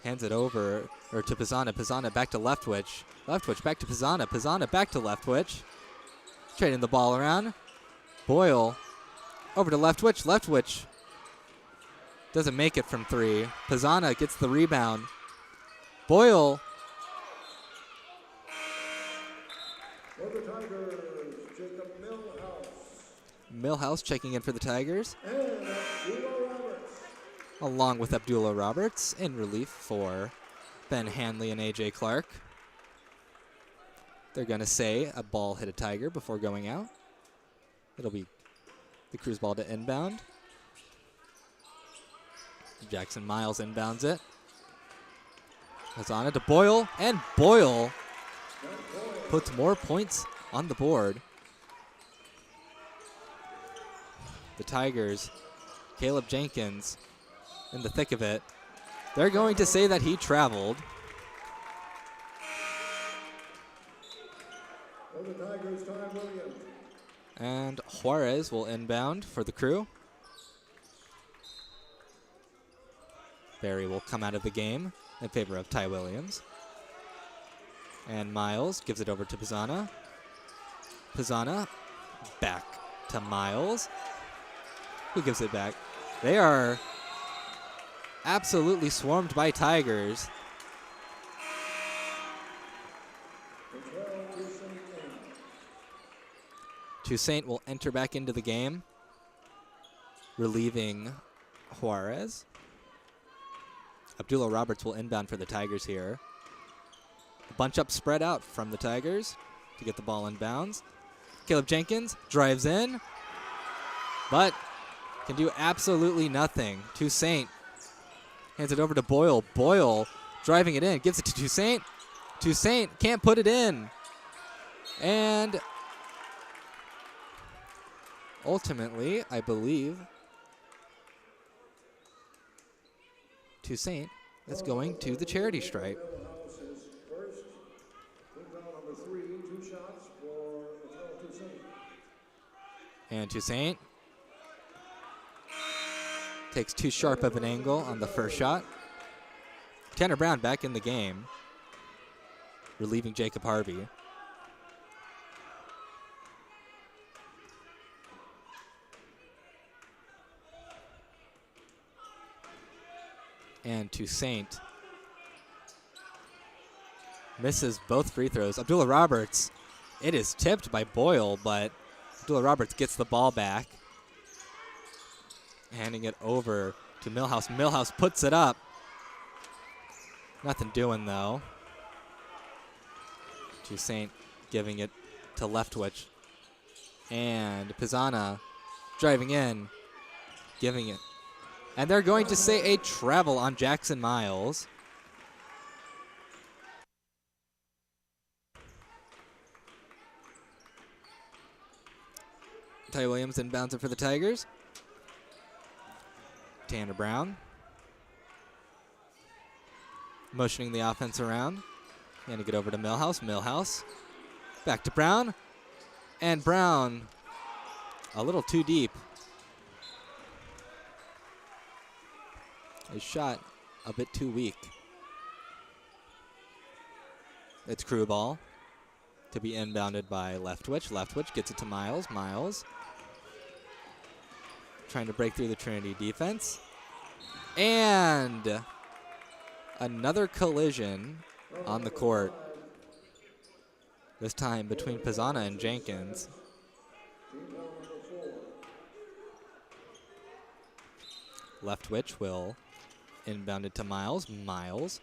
hands it over to Pisana. Pisana back to Leftwich. Leftwich back to Pisana. Pisana back to Leftwich. Trading the ball around. Boyle over to Leftwich. Leftwich doesn't make it from 3. Pisana gets the rebound. Boyle. For the Tigers, Jacob Millhouse. Millhouse checking in for the Tigers. And Abdullah Roberts. Along with Abdullah Roberts in relief for Ben Hanley and A.J. Clark. They're going to say a ball hit a Tiger before going out. It'll be the Cruise ball to inbound. Jackson Miles inbounds it. That's on it to Boyle, and Boyle puts more points on the board. The Tigers, Caleb Jenkins in the thick of it. They're going to say that he traveled. For the Tigers, Ty Williams. And Juarez will inbound for the Crew. Barry will come out of the game in favor of Ty Williams. And Miles gives it over to Pisana. Pisana back to Miles. Who gives it back? They are absolutely swarmed by Tigers. Toussaint will enter back into the game, relieving Juarez. Abdullah Roberts will inbound for the Tigers here. Bunch up spread out from the Tigers to get the ball in bounds. Caleb Jenkins drives in, but can do absolutely nothing. Toussaint hands it over to Boyle. Boyle driving it in, gives it to Toussaint. Toussaint can't put it in. And ultimately, I believe Toussaint is going to the charity stripe. And Toussaint takes too sharp of an angle on the first shot. Tanner Brown back in the game, relieving Jacob Harvey. And Toussaint misses both free throws. Abdullah Roberts, it is tipped by Boyle, but Abdullah Roberts gets the ball back. Handing it over to Millhouse. Millhouse puts it up. Nothing doing, though. Toussaint giving it to Leftwich. And Pisana driving in, giving it. And they're going to say a travel on Jackson Miles. Ty Williams inbounds it for the Tigers. Tanner Brown motioning the offense around. Handing it over to Millhouse. Millhouse back to Brown. And Brown a little too deep. His shot a bit too weak. It's Crew ball to be inbounded by Leftwich. Leftwich gets it to Miles. Miles trying to break through the Trinity defense. And another collision on the court. This time between Pisana and Jenkins. Leftwich will inbound it to Miles. Miles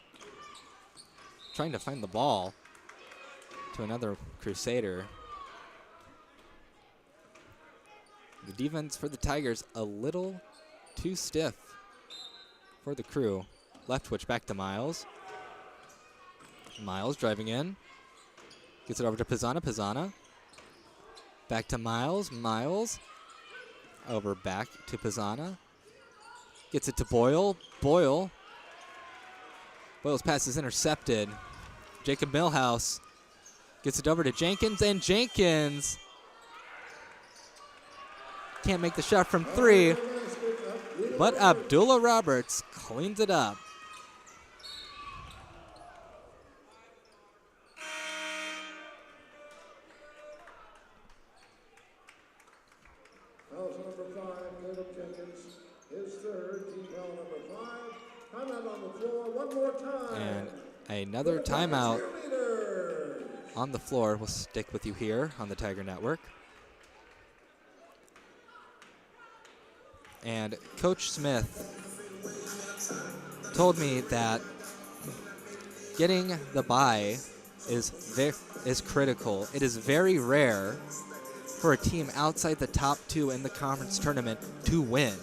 trying to find the ball to another Crusader. The defense for the Tigers a little too stiff for the Crew. Leftwich back to Miles. Miles driving in. Gets it over to Pisana. Pisana back to Miles. Miles over back to Pisana. Gets it to Boyle. Boyle's pass is intercepted. Jacob Millhouse Gets it over to Jenkins, and Jenkins can't make the shot from 3, but Abdullah Roberts cleans it up. Foul number 5, Caleb Jenkins. His third, team foul number 5. Timeout on the floor one more time. And another timeout on the floor. We'll stick with you here on the Tiger Network. And Coach Smith told me that getting the bye is critical. It is very rare for a team outside the top 2 in the conference tournament to win.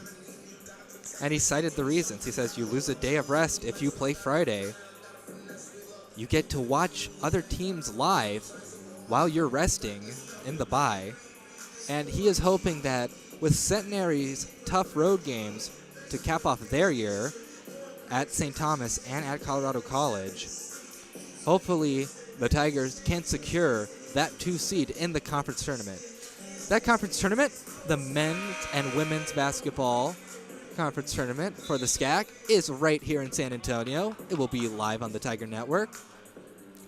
And he cited the reasons. He says you lose a day of rest if you play Friday. You get to watch other teams live while you're resting in the bye. And he is hoping that with Centenary's tough road games to cap off their year at St. Thomas and at Colorado College, hopefully the Tigers can secure that 2 seed in the conference tournament. That conference tournament, the men's and women's basketball conference tournament for the SCAC, is right here in San Antonio. It will be live on the Tiger Network.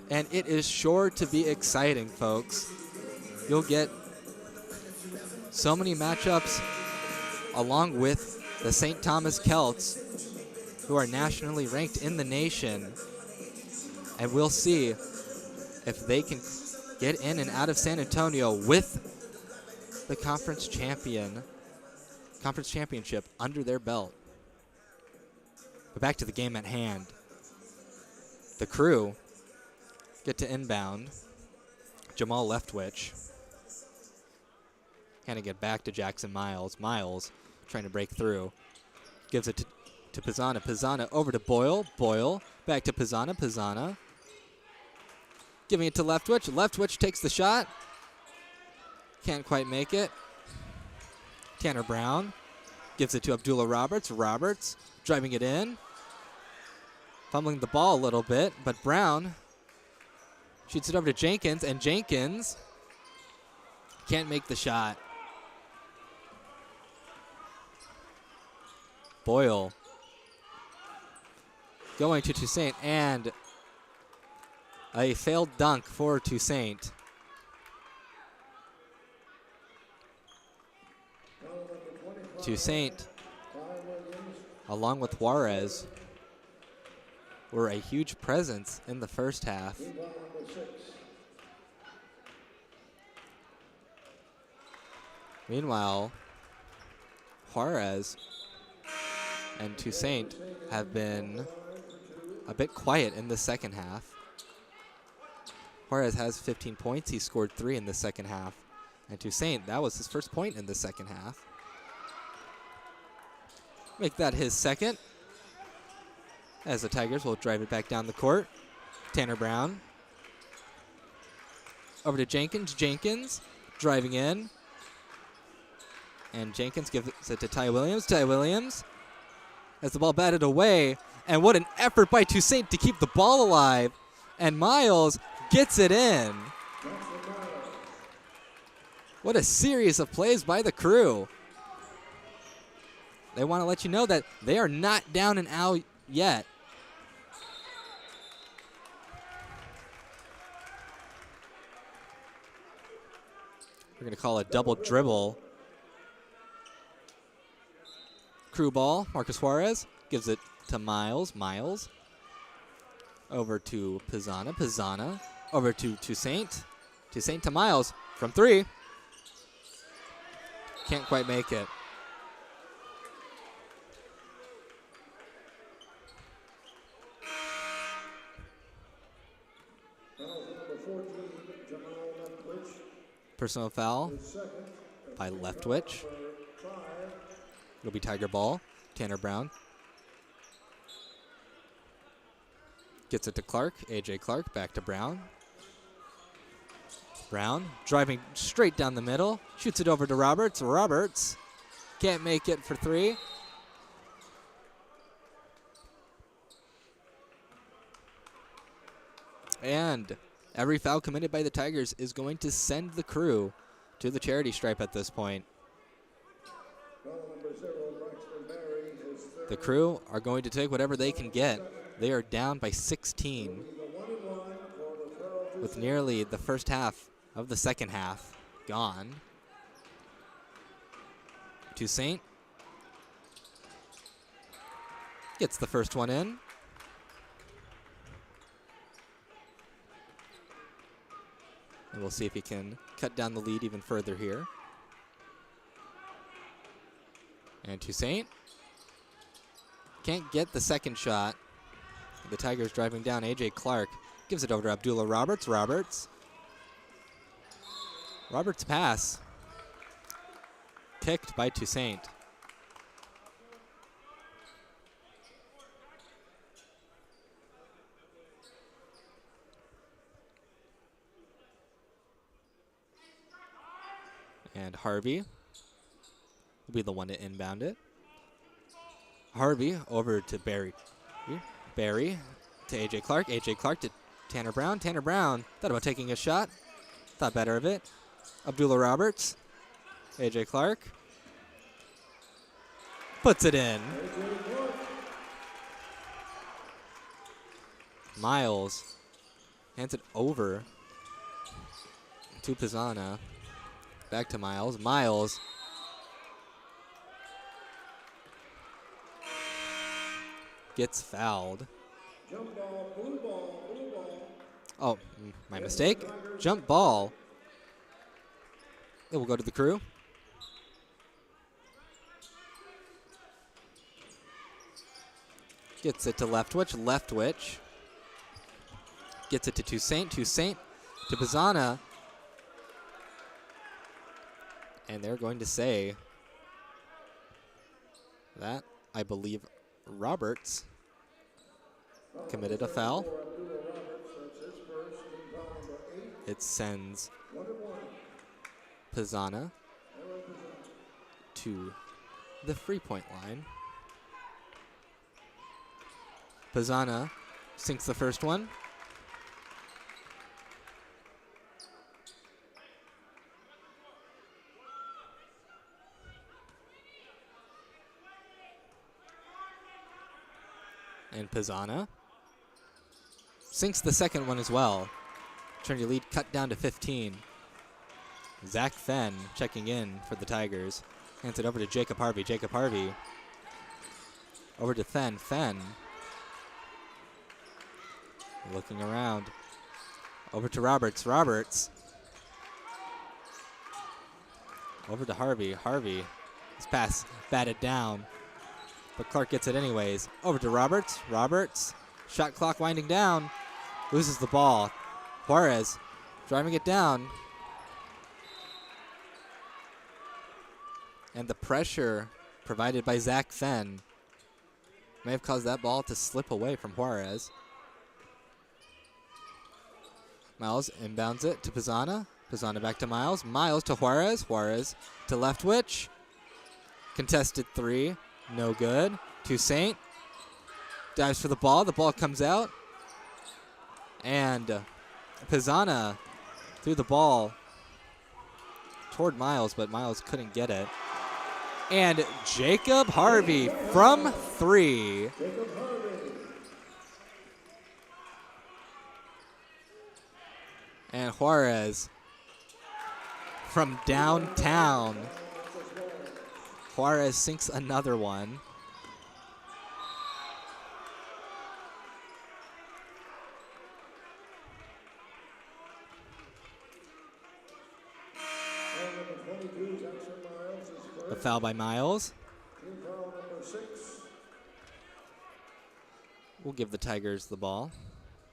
And it is sure to be exciting, folks. You'll get so many matchups along with the St. Thomas Celts, who are nationally ranked in the nation. And we'll see if they can get in and out of San Antonio with the conference championship under their belt. But back to the game at hand. The Crew get to inbound. Jamal Leftwich. Kind of get back to Jackson Miles. Miles trying to break through. Gives it to Pizzana. Pizzana over to Boyle. Boyle back to Pizzana. Pizzana giving it to Leftwich. Leftwich takes the shot. Can't quite make it. Tanner Brown gives it to Abdullah Roberts. Roberts driving it in. Fumbling the ball a little bit, but Brown shoots it over to Jenkins, and Jenkins can't make the shot. Boyle going to Toussaint, and a failed dunk for Toussaint. Toussaint, along with Juarez, were a huge presence in the first half. Meanwhile, Juarez and Toussaint have been a bit quiet in the second half. Juarez has 15 points. He scored 3 in the second half. And Toussaint, that was his first point in the second half. Make that his second, as the Tigers will drive it back down the court. Tanner Brown over to Jenkins. Jenkins driving in. And Jenkins gives it to Ty Williams. Ty Williams has the ball batted away. And what an effort by Toussaint to keep the ball alive. And Miles gets it in. What a series of plays by the Crew. They want to let you know that they are not down and out yet. We're going to call a double dribble. Crew ball. Marcus Juarez gives it to Miles. Miles over to Pizzana. Pizzana over to Toussaint. Toussaint to Miles from 3. Can't quite make it. Personal foul by Leftwich. It'll be Tiger ball. Tanner Brown gets it to Clark. A.J. Clark back to Brown. Brown driving straight down the middle. Shoots it over to Roberts. Roberts can't make it for 3. And Every foul committed by the Tigers is going to send the Crew to the charity stripe at this point. The Crew are going to take whatever they can get. They are down by 16 with nearly the first half of the second half gone. Toussaint gets the first one in. And we'll see if he can cut down the lead even further here. And Toussaint can't get the second shot. The Tigers driving down. A.J. Clark gives it over to Abdullah Roberts. Roberts pass. Kicked by Toussaint. And Harvey will be the one to inbound it. Harvey over to Barry. Barry to A.J. Clark. A.J. Clark to Tanner Brown. Tanner Brown thought about taking a shot. Thought better of it. Abdullah Roberts. A.J. Clark puts it in. Miles hands it over to Pizzana. Back to Miles. Miles gets fouled. Jump ball, blue ball, blue ball. Oh, my mistake. Jump ball. It will go to the Crew. Gets it to Leftwich. Leftwich gets it to Toussaint. Toussaint to Pizzana. And they're going to say that, I believe, Roberts committed a foul. It sends Pizzana to the free-point line. Pizzana sinks the first one. And Pizzana sinks the second one as well. Trinity lead cut down to 15. Zach Fenn checking in for the Tigers. Hands it over to Jacob Harvey. Jacob Harvey over to Fenn. Fenn looking around. Over to Roberts. Roberts over to Harvey. Harvey, his pass batted down, but Clark gets it anyways. Over to Roberts. Roberts, shot clock winding down, loses the ball. Juarez driving it down. And the pressure provided by Zach Fenn may have caused that ball to slip away from Juarez. Miles inbounds it to Pizzana. Pizzana back to Miles. Miles to Juarez. Juarez to Leftwich. Contested three. No good. Toussaint dives for the ball. The ball comes out. And Pizzana threw the ball toward Miles, but Miles couldn't get it. And Jacob Harvey from three. And Juarez from downtown. Juarez sinks another one. A foul by Miles. We'll give the Tigers the ball.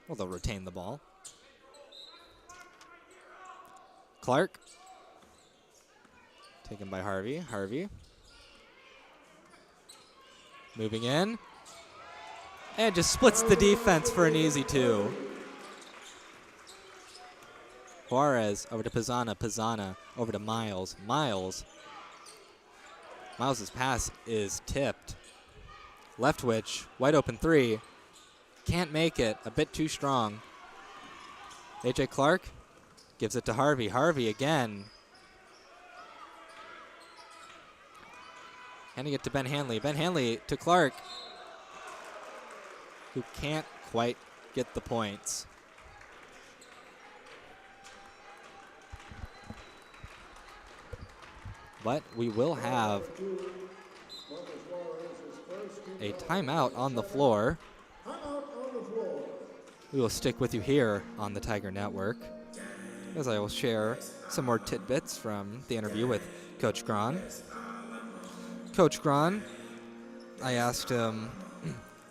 Well, they'll retain the ball. Clark. Taken by Harvey. Harvey. Moving in. And just splits the defense for an easy two. Juarez over to Pizzana. Pizzana over to Miles. Miles. Miles's pass is tipped. Leftwich, wide open three. Can't make it, a bit too strong. A.J. Clark gives it to Harvey. Harvey again. Handing it to Ben Hanley. Ben Hanley to Clark, who can't quite get the points. But we will have a timeout on the floor. We will stick with you here on the Tiger Network, as I will share some more tidbits from the interview with Coach Gron. Coach Gron, I asked him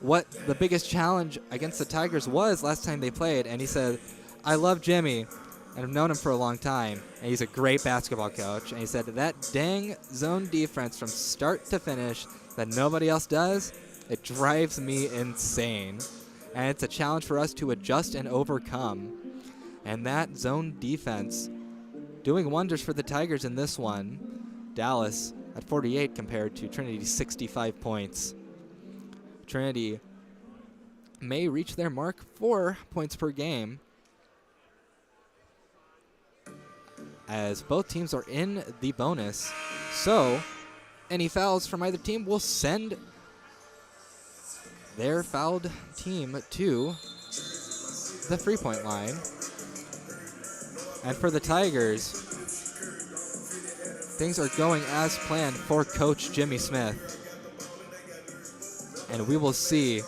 what the biggest challenge against the Tigers was last time they played, and he said, I love Jimmy, and I've known him for a long time, and he's a great basketball coach. And he said that dang zone defense from start to finish that nobody else does, it drives me insane. And it's a challenge for us to adjust and overcome. And that zone defense doing wonders for the Tigers in this one. Dallas at 48 compared to Trinity's 65 points. Trinity may reach their mark for points per game, as both teams are in the bonus. So any fouls from either team will send their fouled team to the free-point line. And for the Tigers, things are going as planned for Coach Jimmy Smith. And we will see,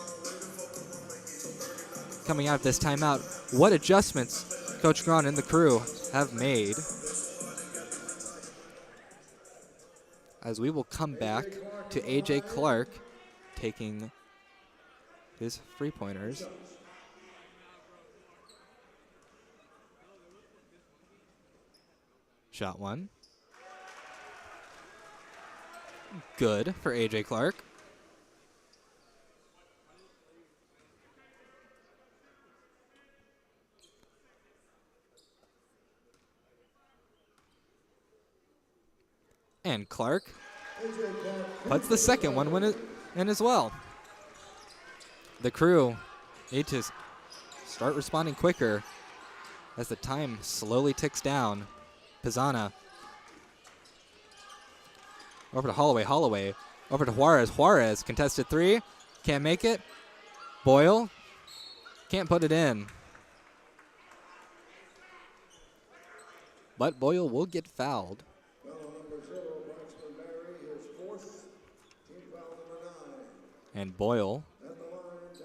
coming out of this timeout, what adjustments Coach Gron and the crew have made. As we will come back to A.J. Clark taking his free-pointers. Shot one. Good for A.J. Clark. And Clark puts the second one in as well. The crew need to start responding quicker as the time slowly ticks down. Pizzana over to Holloway. Holloway over to Juarez. Juarez contested three. Can't make it. Boyle can't put it in. But Boyle will get fouled. And Boyle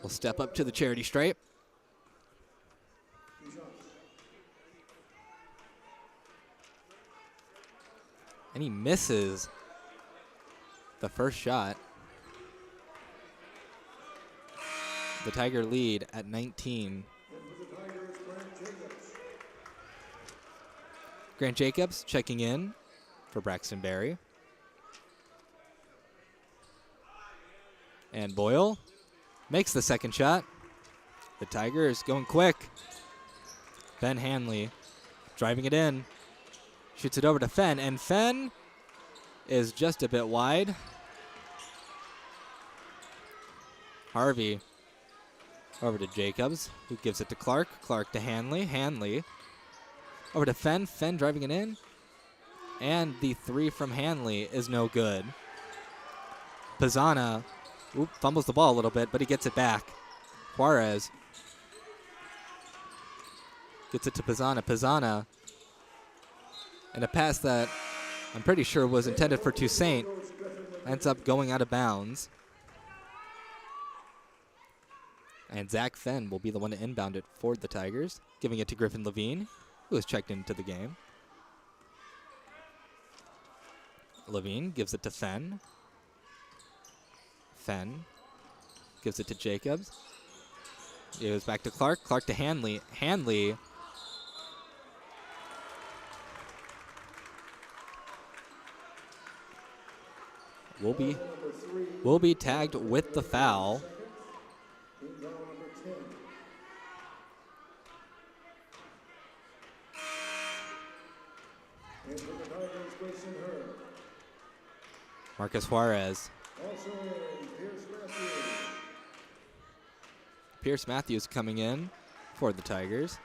will step up to the charity stripe. And he misses the first shot. The Tiger lead at 19. Grant Jacobs checking in for Braxton Berry. And Boyle makes the second shot. The Tigers going quick. Ben Hanley driving it in. Shoots it over to Fenn, and Fenn is just a bit wide. Harvey over to Jacobs, who gives it to Clark. Clark to Hanley. Hanley over to Fenn. Fenn driving it in. And the three from Hanley is no good. Pizzana fumbles the ball a little bit, but he gets it back. Juarez gets it to Pizzana. Pizzana, and a pass that I'm pretty sure was intended for Toussaint, ends up going out of bounds. And Zach Fenn will be the one to inbound it for the Tigers, giving it to Griffin Levine, who has checked into the game. Levine gives it to Fenn. Fenn gives it to Jacobs. It goes back to Clark. Clark to Hanley. Hanley will be tagged with the foul. Marcus Juarez. Pierce Matthews coming in for the Tigers.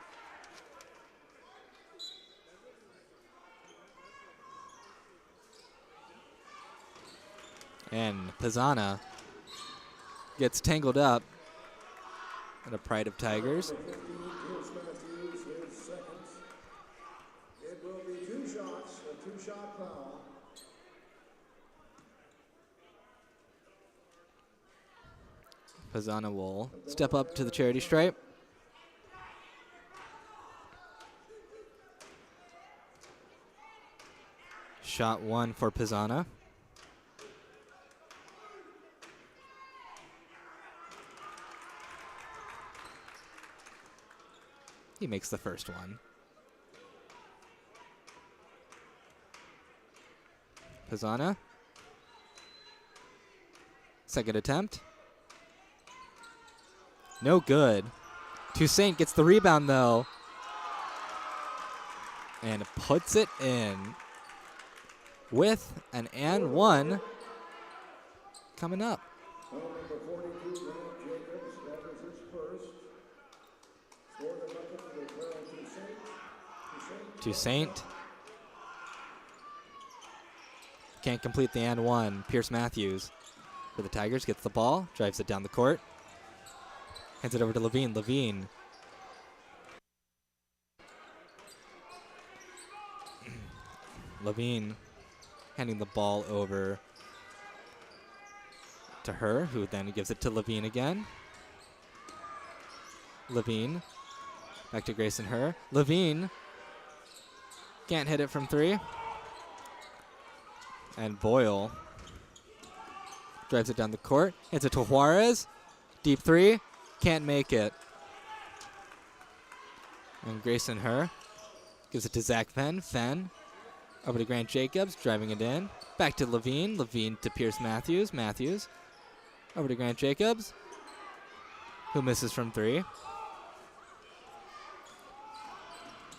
And Pizzana gets tangled up in a Pride of Tigers. Number 15, Pierce Matthews, his second. It will be 2 shots, a 2-shot foul. Pizzana will step up to the charity stripe. Shot 1 for Pizzana. He makes the first one. Pizzana. Second attempt. No good. Toussaint gets the rebound, though. And puts it in with an and one coming up. Number 42, Grant Jacobs, that was his first. Scored a bucket for the Toussaint. Toussaint can't complete the and one. Pierce Matthews for the Tigers gets the ball, drives it down the court, hands it over to Levine. Levine handing the ball over to her, who then gives it to Levine again. Levine back to Grayson Her. Levine can't hit it from 3. And Boyle drives it down the court. Hits it to Juarez. Deep 3. Can't make it. And Grayson Her gives it to Zach Fenn. Fenn over to Grant Jacobs, driving it in. Back to Levine. Levine to Pierce Matthews. Matthews over to Grant Jacobs, who misses from 3.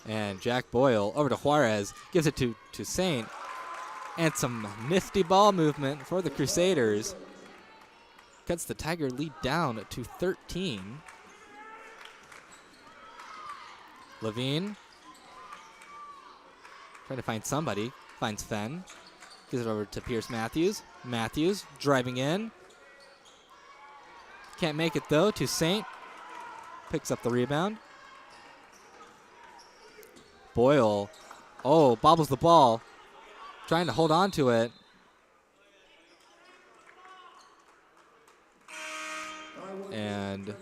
And Jack Boyle over to Juarez. Gives it to Saint. And some nifty ball movement for the Crusaders. Cuts the Tiger lead down to 13. Levine trying to find somebody. Finds Fenn. Gives it over to Pierce Matthews. Matthews driving in. Can't make it though. Toussaint picks up the rebound. Boyle. Oh, bobbles the ball. Trying to hold on to it. And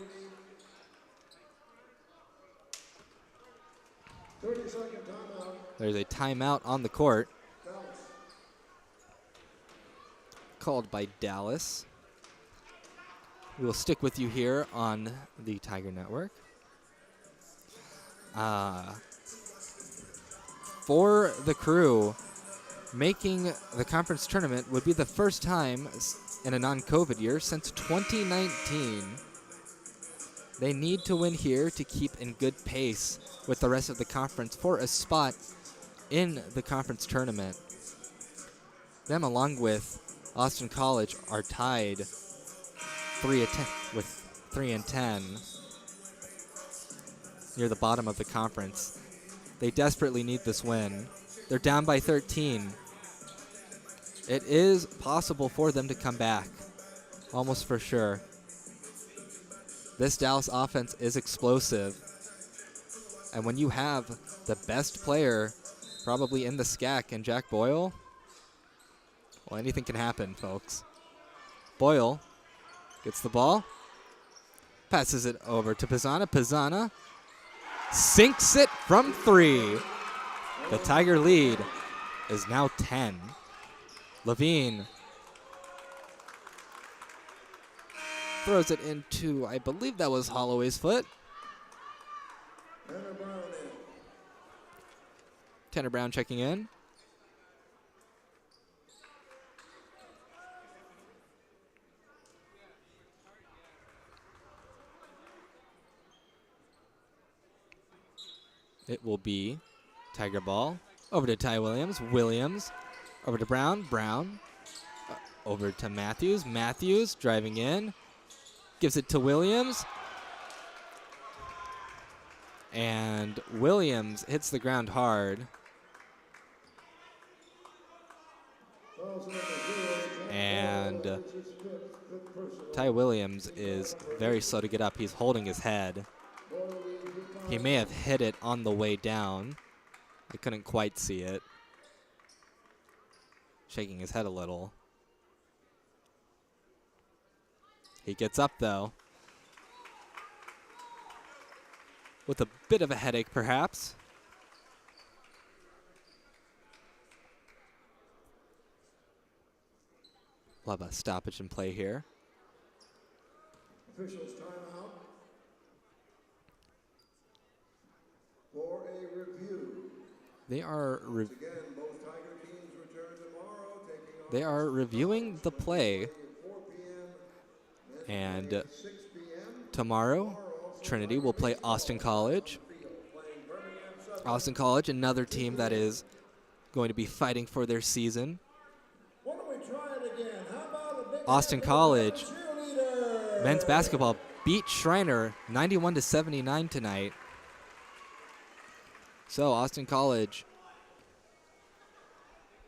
30-second timeout. there's a timeout on the court. Called by Dallas. We will stick with you here on the Tiger Network. For the Crew, making the conference tournament would be the first time in a non-COVID year since 2019. They need to win here to keep in good pace with the rest of the conference for a spot in the conference tournament. Them, along with Austin College, are tied 3-10 near the bottom of the conference. They desperately need this win. They're down by 13. It is possible for them to come back, almost for sure. This Dallas offense is explosive. And when you have the best player probably in the SCAC and Jack Boyle, well, anything can happen, folks. Boyle gets the ball, passes it over to Pizzana. Pizzana sinks it from 3. The Tiger lead is now 10. Levine throws it into, I believe that was Holloway's foot. Tanner Brown checking in. It will be Tiger ball. Over to Ty Williams. Williams. Over to Brown. Brown. Over to Matthews. Matthews driving in. Gives it to Williams. And Williams hits the ground hard. And and Ty Williams is very slow to get up. He's holding his head. He may have hit it on the way down. I couldn't quite see it. Shaking his head a little. He gets up, though, with a bit of a headache, perhaps. We'll have a stoppage in play here. Officials timeout for a review. They are Again, both Tiger teams return tomorrow, taking on they are reviewing the play, 4 p.m. and 6 p.m. tomorrow Trinity will play Austin College. Austin College, another team that is going to be fighting for their season. Why don't we try it again? How about a big Austin hand for College the cheerleaders? men's basketball beat Shriner 91-79 tonight. So Austin College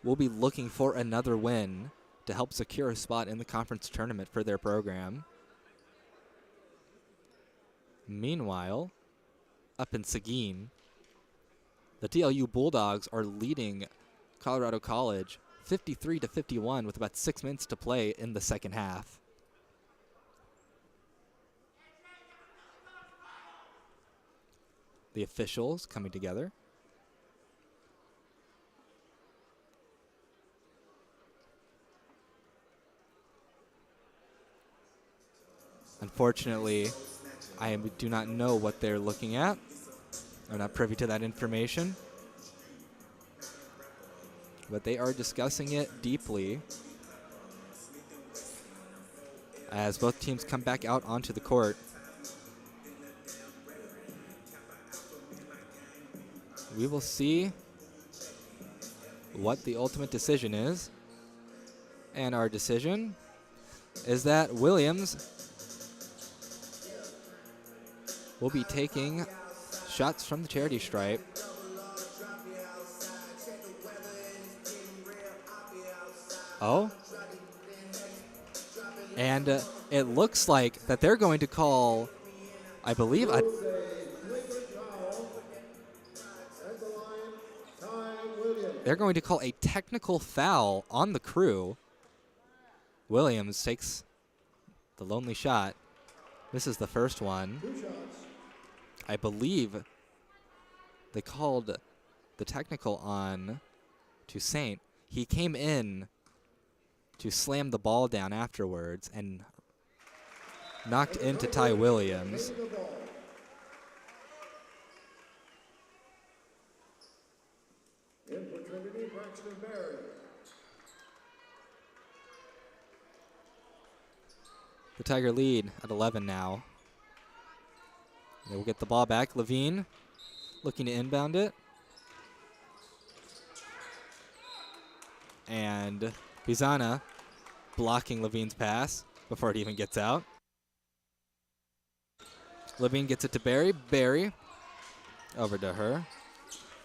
will be looking for another win to help secure a spot in the conference tournament for their program. Meanwhile, up in Seguin, the DLU Bulldogs are leading Colorado College 53-51 with about 6 minutes to play in the second half. The officials coming together. Unfortunately, I do not know what they're looking at. I'm not privy to that information. But they are discussing it deeply as both teams come back out onto the court. We will see what the ultimate decision is. And our decision is that Williams will be taking shots from the charity stripe. Oh. And it looks like that they're going to call, I believe, they're going to call a technical foul on the crew. Williams takes the lonely shot. This is the first one. I believe they called the technical on Toussaint. He came in to slam the ball down afterwards and knocked into Ty Williams. In for Trinity, Braxton Berry. The Tiger lead at 11 now. They will get the ball back. Levine looking to inbound it. And Bizana blocking Levine's pass before it even gets out. Levine gets it to Barry. Barry over to her.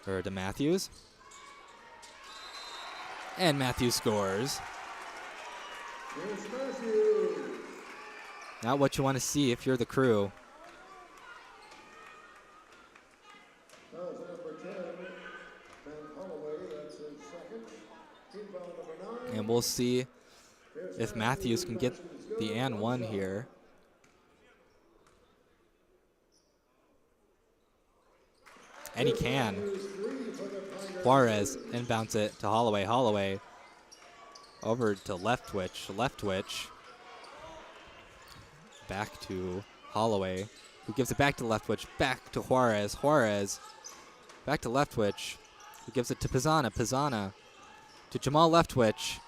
Or to Matthews. And Matthews scores. Here's Matthews. Not what you want to see if you're the crew. That was number 10, Ben Holloway. That's his second. Team foul number 9. And we'll see if Matthews can get the and one here. And he can. Juarez inbounds it to Holloway. Holloway over to Leftwich. Leftwich back to Holloway, who gives it back to Leftwich. Back to Juarez. Juarez back to Leftwich, who gives it to Pizzana. Pizzana to Jamal Leftwich.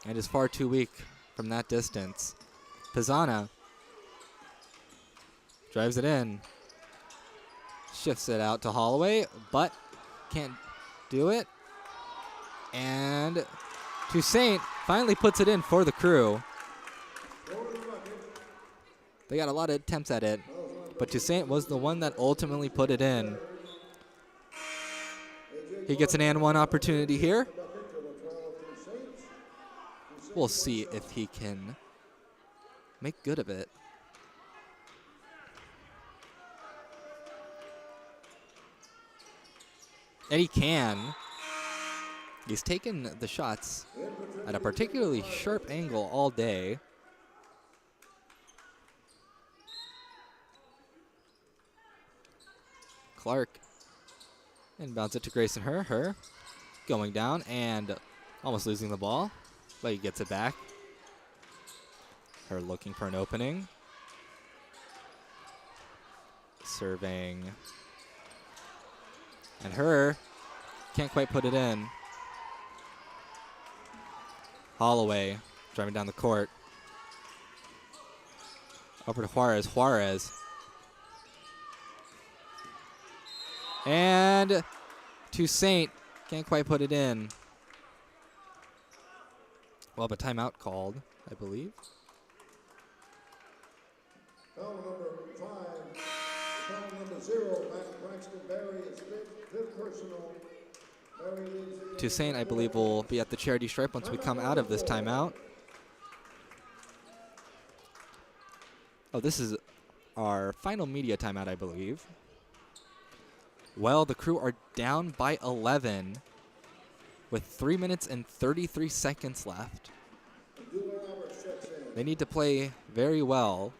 And is far too weak from that distance. Pizzana drives it in. Shifts it out to Holloway, but can't do it. And Toussaint finally puts it in for the crew. They got a lot of attempts at it, but Toussaint was the one that ultimately put it in. He gets an and one opportunity here. We'll see if he can make good of it. And he can. He's taken the shots at a particularly sharp angle all day. Clark inbounds it to Grayson Her going down and almost losing the ball, but he gets it back. Her looking for an opening. Serving. And Her can't quite put it in. Holloway driving down the court. Over to Juarez. And Toussaint can't quite put it in. Well, but timeout called, I believe. Foul number 5. Foul number 0. Braxton Berry is fifth personal. Berry leads Toussaint, I believe, will be at the charity stripe once we come out of this timeout. Oh, this is our final media timeout, I believe. Well, the Crew are down by 11 with 3 minutes and 33 seconds left. They need to play very well,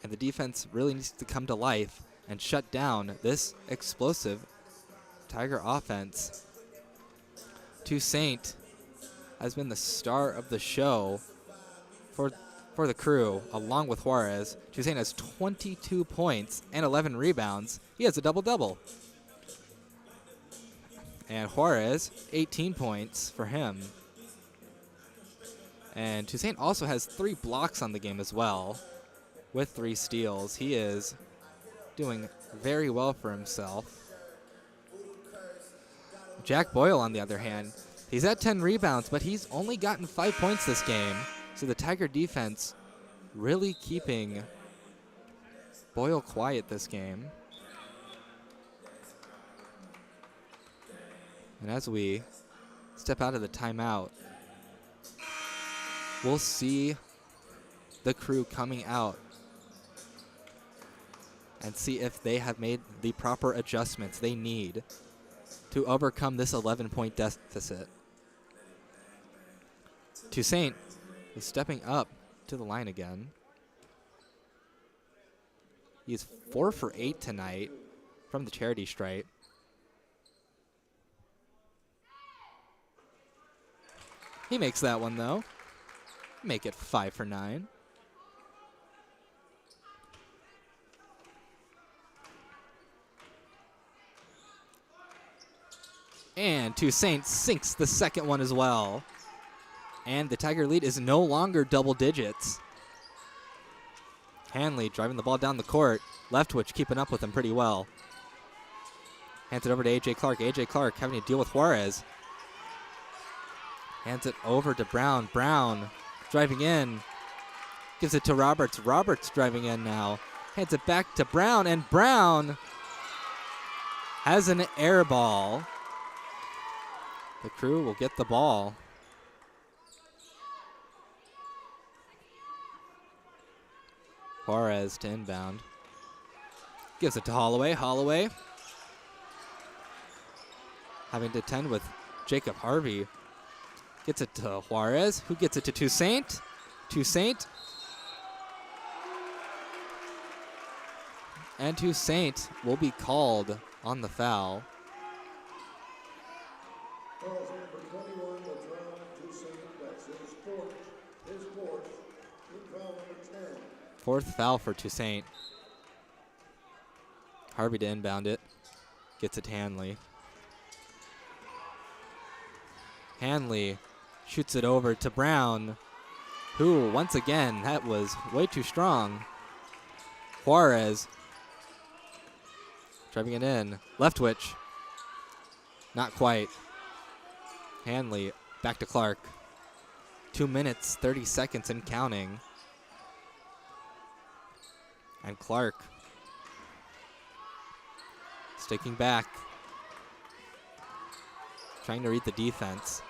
and the defense really needs to come to life and shut down this explosive Tiger offense. Toussaint has been the star of the show for the Crew, along with Juarez. Toussaint has 22 points and 11 rebounds. He has a double-double. And Juarez, 18 points for him. And Toussaint also has 3 blocks on the game as well, with 3 steals. He is doing very well for himself. Jack Boyle, on the other hand, he's at 10 rebounds, but he's only gotten 5 points this game. So the Tiger defense really keeping Boyle quiet this game. And as we step out of the timeout, we'll see the Crew coming out and see if they have made the proper adjustments they need to overcome this 11-point deficit. Toussaint is stepping up to the line again. He's 4 for 8 tonight from the charity stripe. He makes that one, though. Make it 5 for 9. And Toussaint sinks the second one as well. And the Tiger lead is no longer double digits. Hanley driving the ball down the court. Leftwich keeping up with him pretty well. Hands it over to A.J. Clark. A.J. Clark having to deal with Juarez. Hands it over to Brown. Brown driving in. Gives it to Roberts. Roberts driving in now. Hands it back to Brown. And Brown has an air ball. The Crew will get the ball. Juarez to inbound. Gives it to Holloway. Holloway having to tend with Jacob Harvey. Gets it to Juarez, who gets it to Toussaint. Toussaint. And Toussaint will be called on the foul. Fouls number 21, Latrell Toussaint. That's his fourth. Team foul number 10. Fourth foul for Toussaint. Harvey to inbound it. Gets it to Hanley. Hanley shoots it over to Brown, who, once again, that was way too strong. Juarez driving it in. Leftwich. Not quite. Hanley back to Clark. 2 minutes, 30 seconds and counting. And Clark sticking back. Trying to read the defense.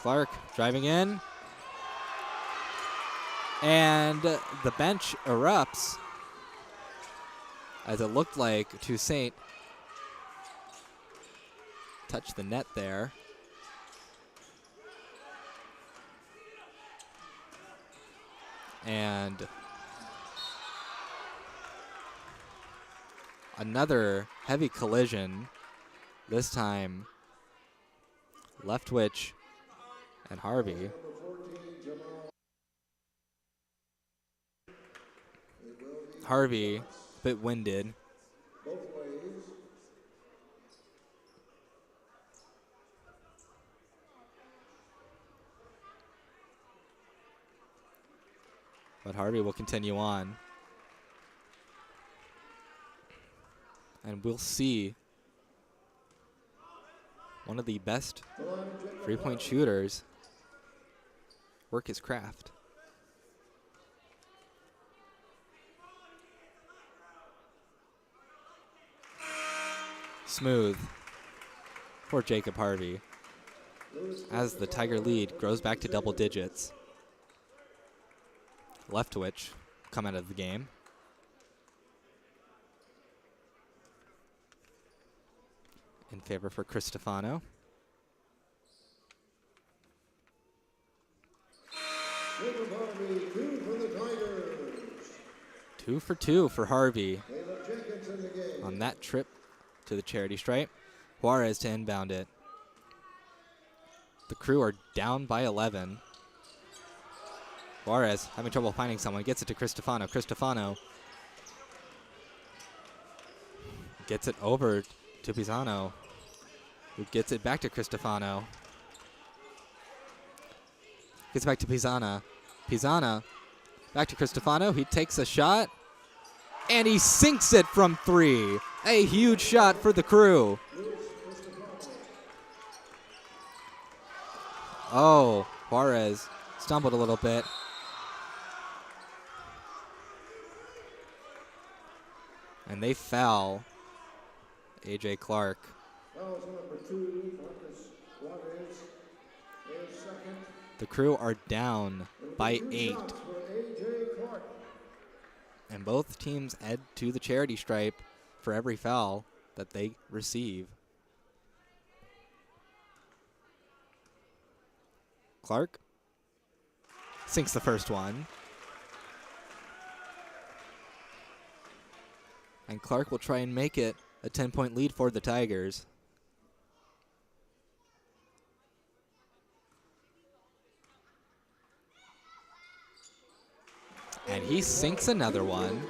Clark driving in. And the bench erupts as it looked like Toussaint touched the net there. And another heavy collision, this time Leftwich and Harvey. Harvey, a bit winded. But Harvey will continue on. And we'll see one of the best three-point shooters work his craft. Smooth for Jacob Harvey as the Tiger lead grows back to double digits. Leftwich come out of the game. In favor for Cristofano. Two for two for Harvey on that trip to the charity stripe. Juarez to inbound it. The Crew are down by 11. Juarez having trouble finding someone. Gets it to Cristofano. Cristofano gets it over to Pisano, who gets it back to Cristofano. Gets back to Pisana. Pisana back to Cristofano. He takes a shot, and he sinks it from three. A huge shot for the Crew. Oh, Juarez stumbled a little bit. And they foul A.J. Clark. The Crew are down by 8. And both teams head to the charity stripe for every foul that they receive. Clark sinks the first one. And Clark will try and make it a 10-point lead for the Tigers. And he sinks another one.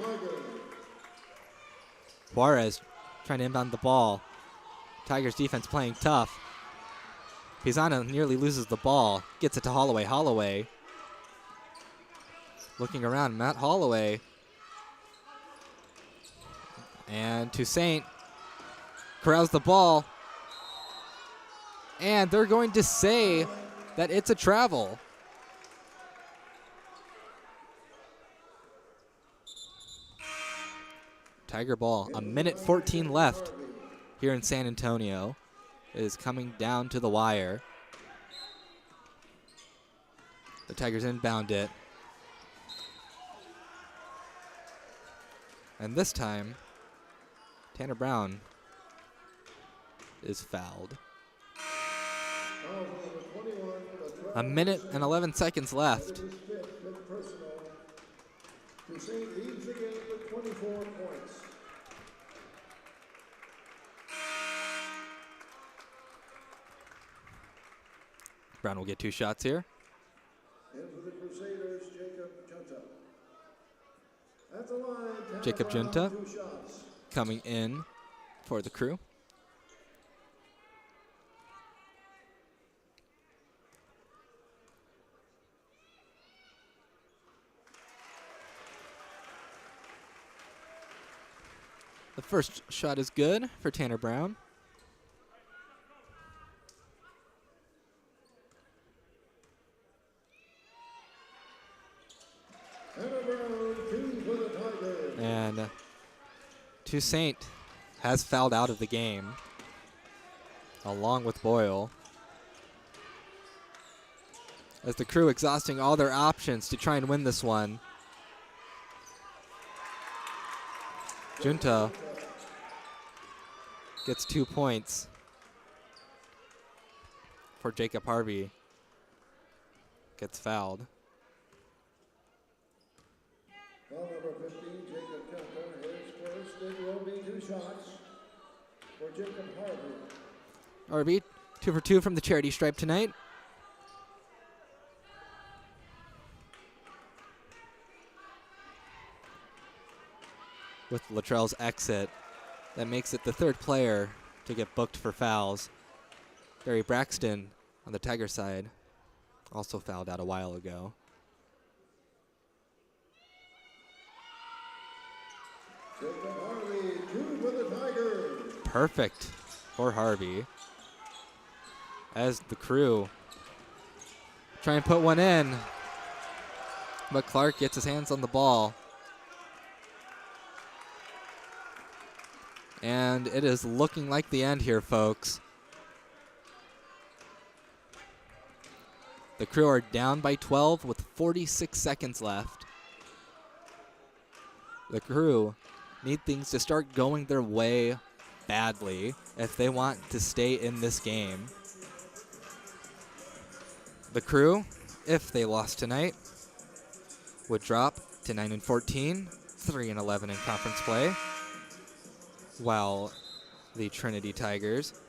Juarez trying to inbound the ball. Tigers defense playing tough. Pisano nearly loses the ball. Gets it to Holloway. Holloway looking around. Matt Holloway. And Toussaint corrals the ball. And they're going to say that it's a travel. Tiger ball. A minute 14 left here in San Antonio. It is coming down to the wire. The Tigers inbound it. And this time, Tanner Brown is fouled. A minute and 11 seconds left. Toussaint leads the game with 24 points. Brown will get 2 shots here. And for the Crusaders, Jacob Junta. At the line, Jacob Brown, Junta 2 shots. coming in for the Crew. The first shot is good for Tanner Brown. Tanner Brown, 2 for the Tigers. And Toussaint has fouled out of the game, along with Boyle. as the Crew exhausting all their options to try and win this one. Junta gets 2 points for Jacob Harvey. Gets fouled. Foul number 15, Jacob Junta. His first. It will be 2 shots for Jacob Harvey. Harvey, 2 for 2 from the charity stripe tonight. With Luttrell's exit, that makes it the 3rd player to get booked for fouls. Barry Braxton on the Tiger side also fouled out a while ago. Jacob Harvey, 2 for the Tigers. Perfect for Harvey. As the Crew try and put one in, but Clark gets his hands on the ball. And it is looking like the end here, folks. The Crew are down by 12 with 46 seconds left. The Crew need things to start going their way badly if they want to stay in this game. The Crew, if they lost tonight, would drop to 9-14, 3-11 in conference play, while the Trinity Tigers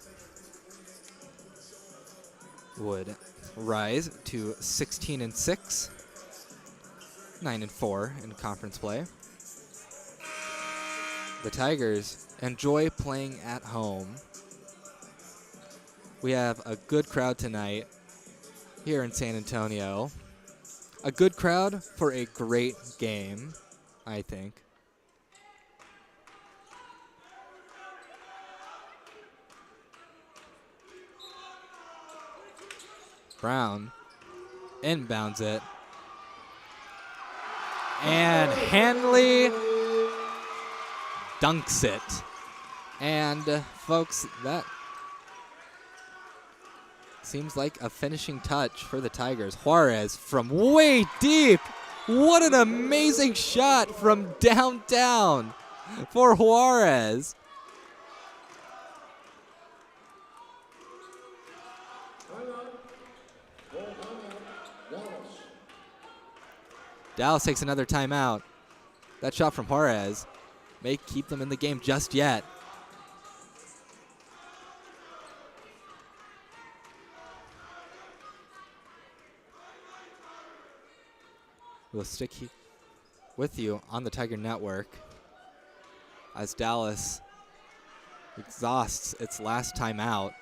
would rise to 16-6, 9-4 in conference play. The Tigers enjoy playing at home. We have a good crowd tonight here in San Antonio. A good crowd for a great game, I think. Brown inbounds it. And Hanley dunks it. And folks, that seems like a finishing touch for the Tigers. Juarez from way deep. What an amazing shot from downtown for Juarez. Dallas takes another timeout. That shot from Juarez may keep them in the game just yet. We'll stick with you on the Tiger Network as Dallas exhausts its last timeout.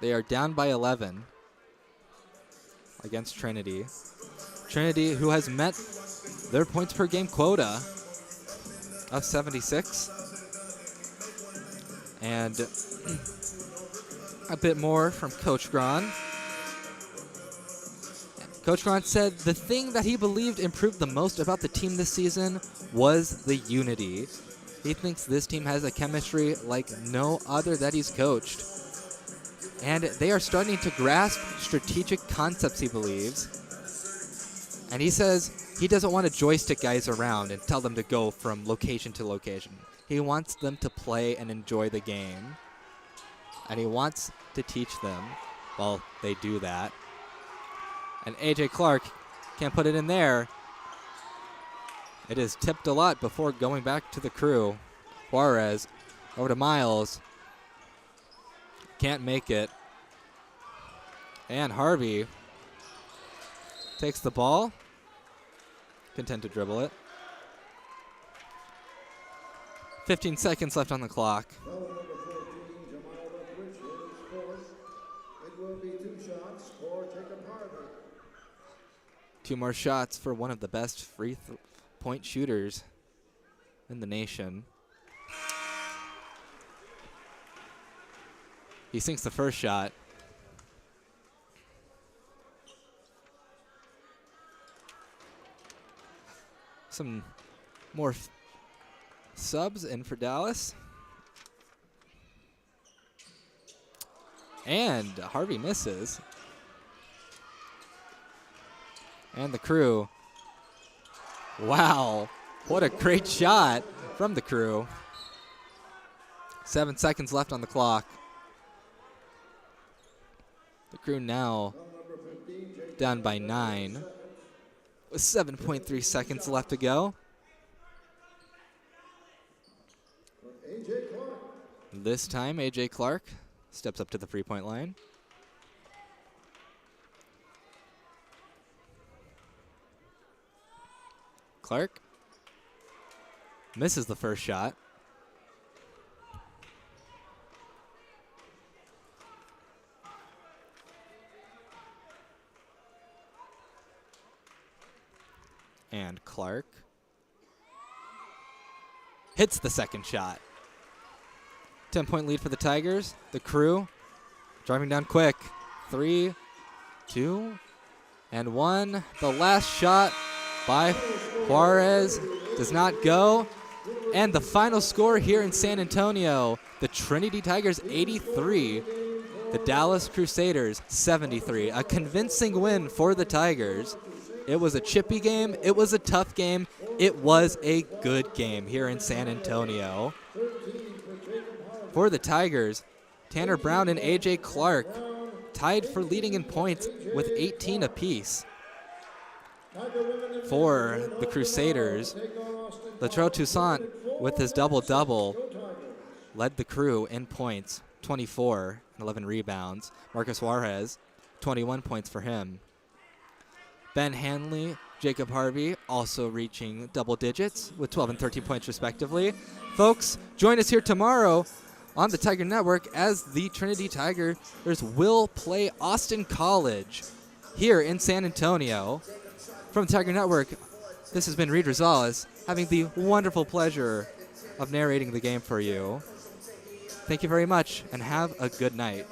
They are down by 11 against Trinity. Trinity, who has met their points per game quota of 76. And a bit more from Coach Gron. Coach Gron said the thing that he believed improved the most about the team this season was the unity. He thinks this team has a chemistry like no other that he's coached. And they are starting to grasp strategic concepts, he believes. And he says he doesn't want to joystick guys around and tell them to go from location to location. He wants them to play and enjoy the game. And he wants to teach them while they do that. And A.J. Clark can't put it in there. It is tipped a lot before going back to the Crew. Juarez over to Miles. Can't make it. And Harvey takes the ball. Content to dribble it. 15 seconds left on the clock. Foul number 14, Jamal Rutledge, his fourth. It will be 2 shots for Jacob Harvey. 2 more shots for one of the best free point shooters in the nation. He sinks the first shot. Some more subs in for Dallas. And Harvey misses. And the Crew. Wow, what a great shot from the Crew. 7 seconds left on the clock. The Crew now down by 9 with 7.3 seconds left to go. This time, A.J. Clark steps up to the three-point line. Clark misses the first shot. And Clark hits the second shot. 10-point lead for the Tigers. The Crew driving down quick. 3, 2, and 1. The last shot by Juarez does not go. And the final score here in San Antonio, the Trinity Tigers 83, the Dallas Crusaders 73. A convincing win for the Tigers. It was a chippy game. It was a tough game. It was a good game here in San Antonio. For the Tigers, Tanner Brown and A.J. Clark tied for leading in points with 18 apiece. For the Crusaders, Latrell Toussaint with his double-double led the Crew in points, 24 and 11 rebounds. Marcus Juarez, 21 points for him. Ben Hanley, Jacob Harvey also reaching double digits with 12 and 13 points respectively. Folks, join us here tomorrow on the Tiger Network as the Trinity Tigers will play Austin College here in San Antonio. From the Tiger Network, this has been Reed Rosales, having the wonderful pleasure of narrating the game for you. Thank you very much, and have a good night.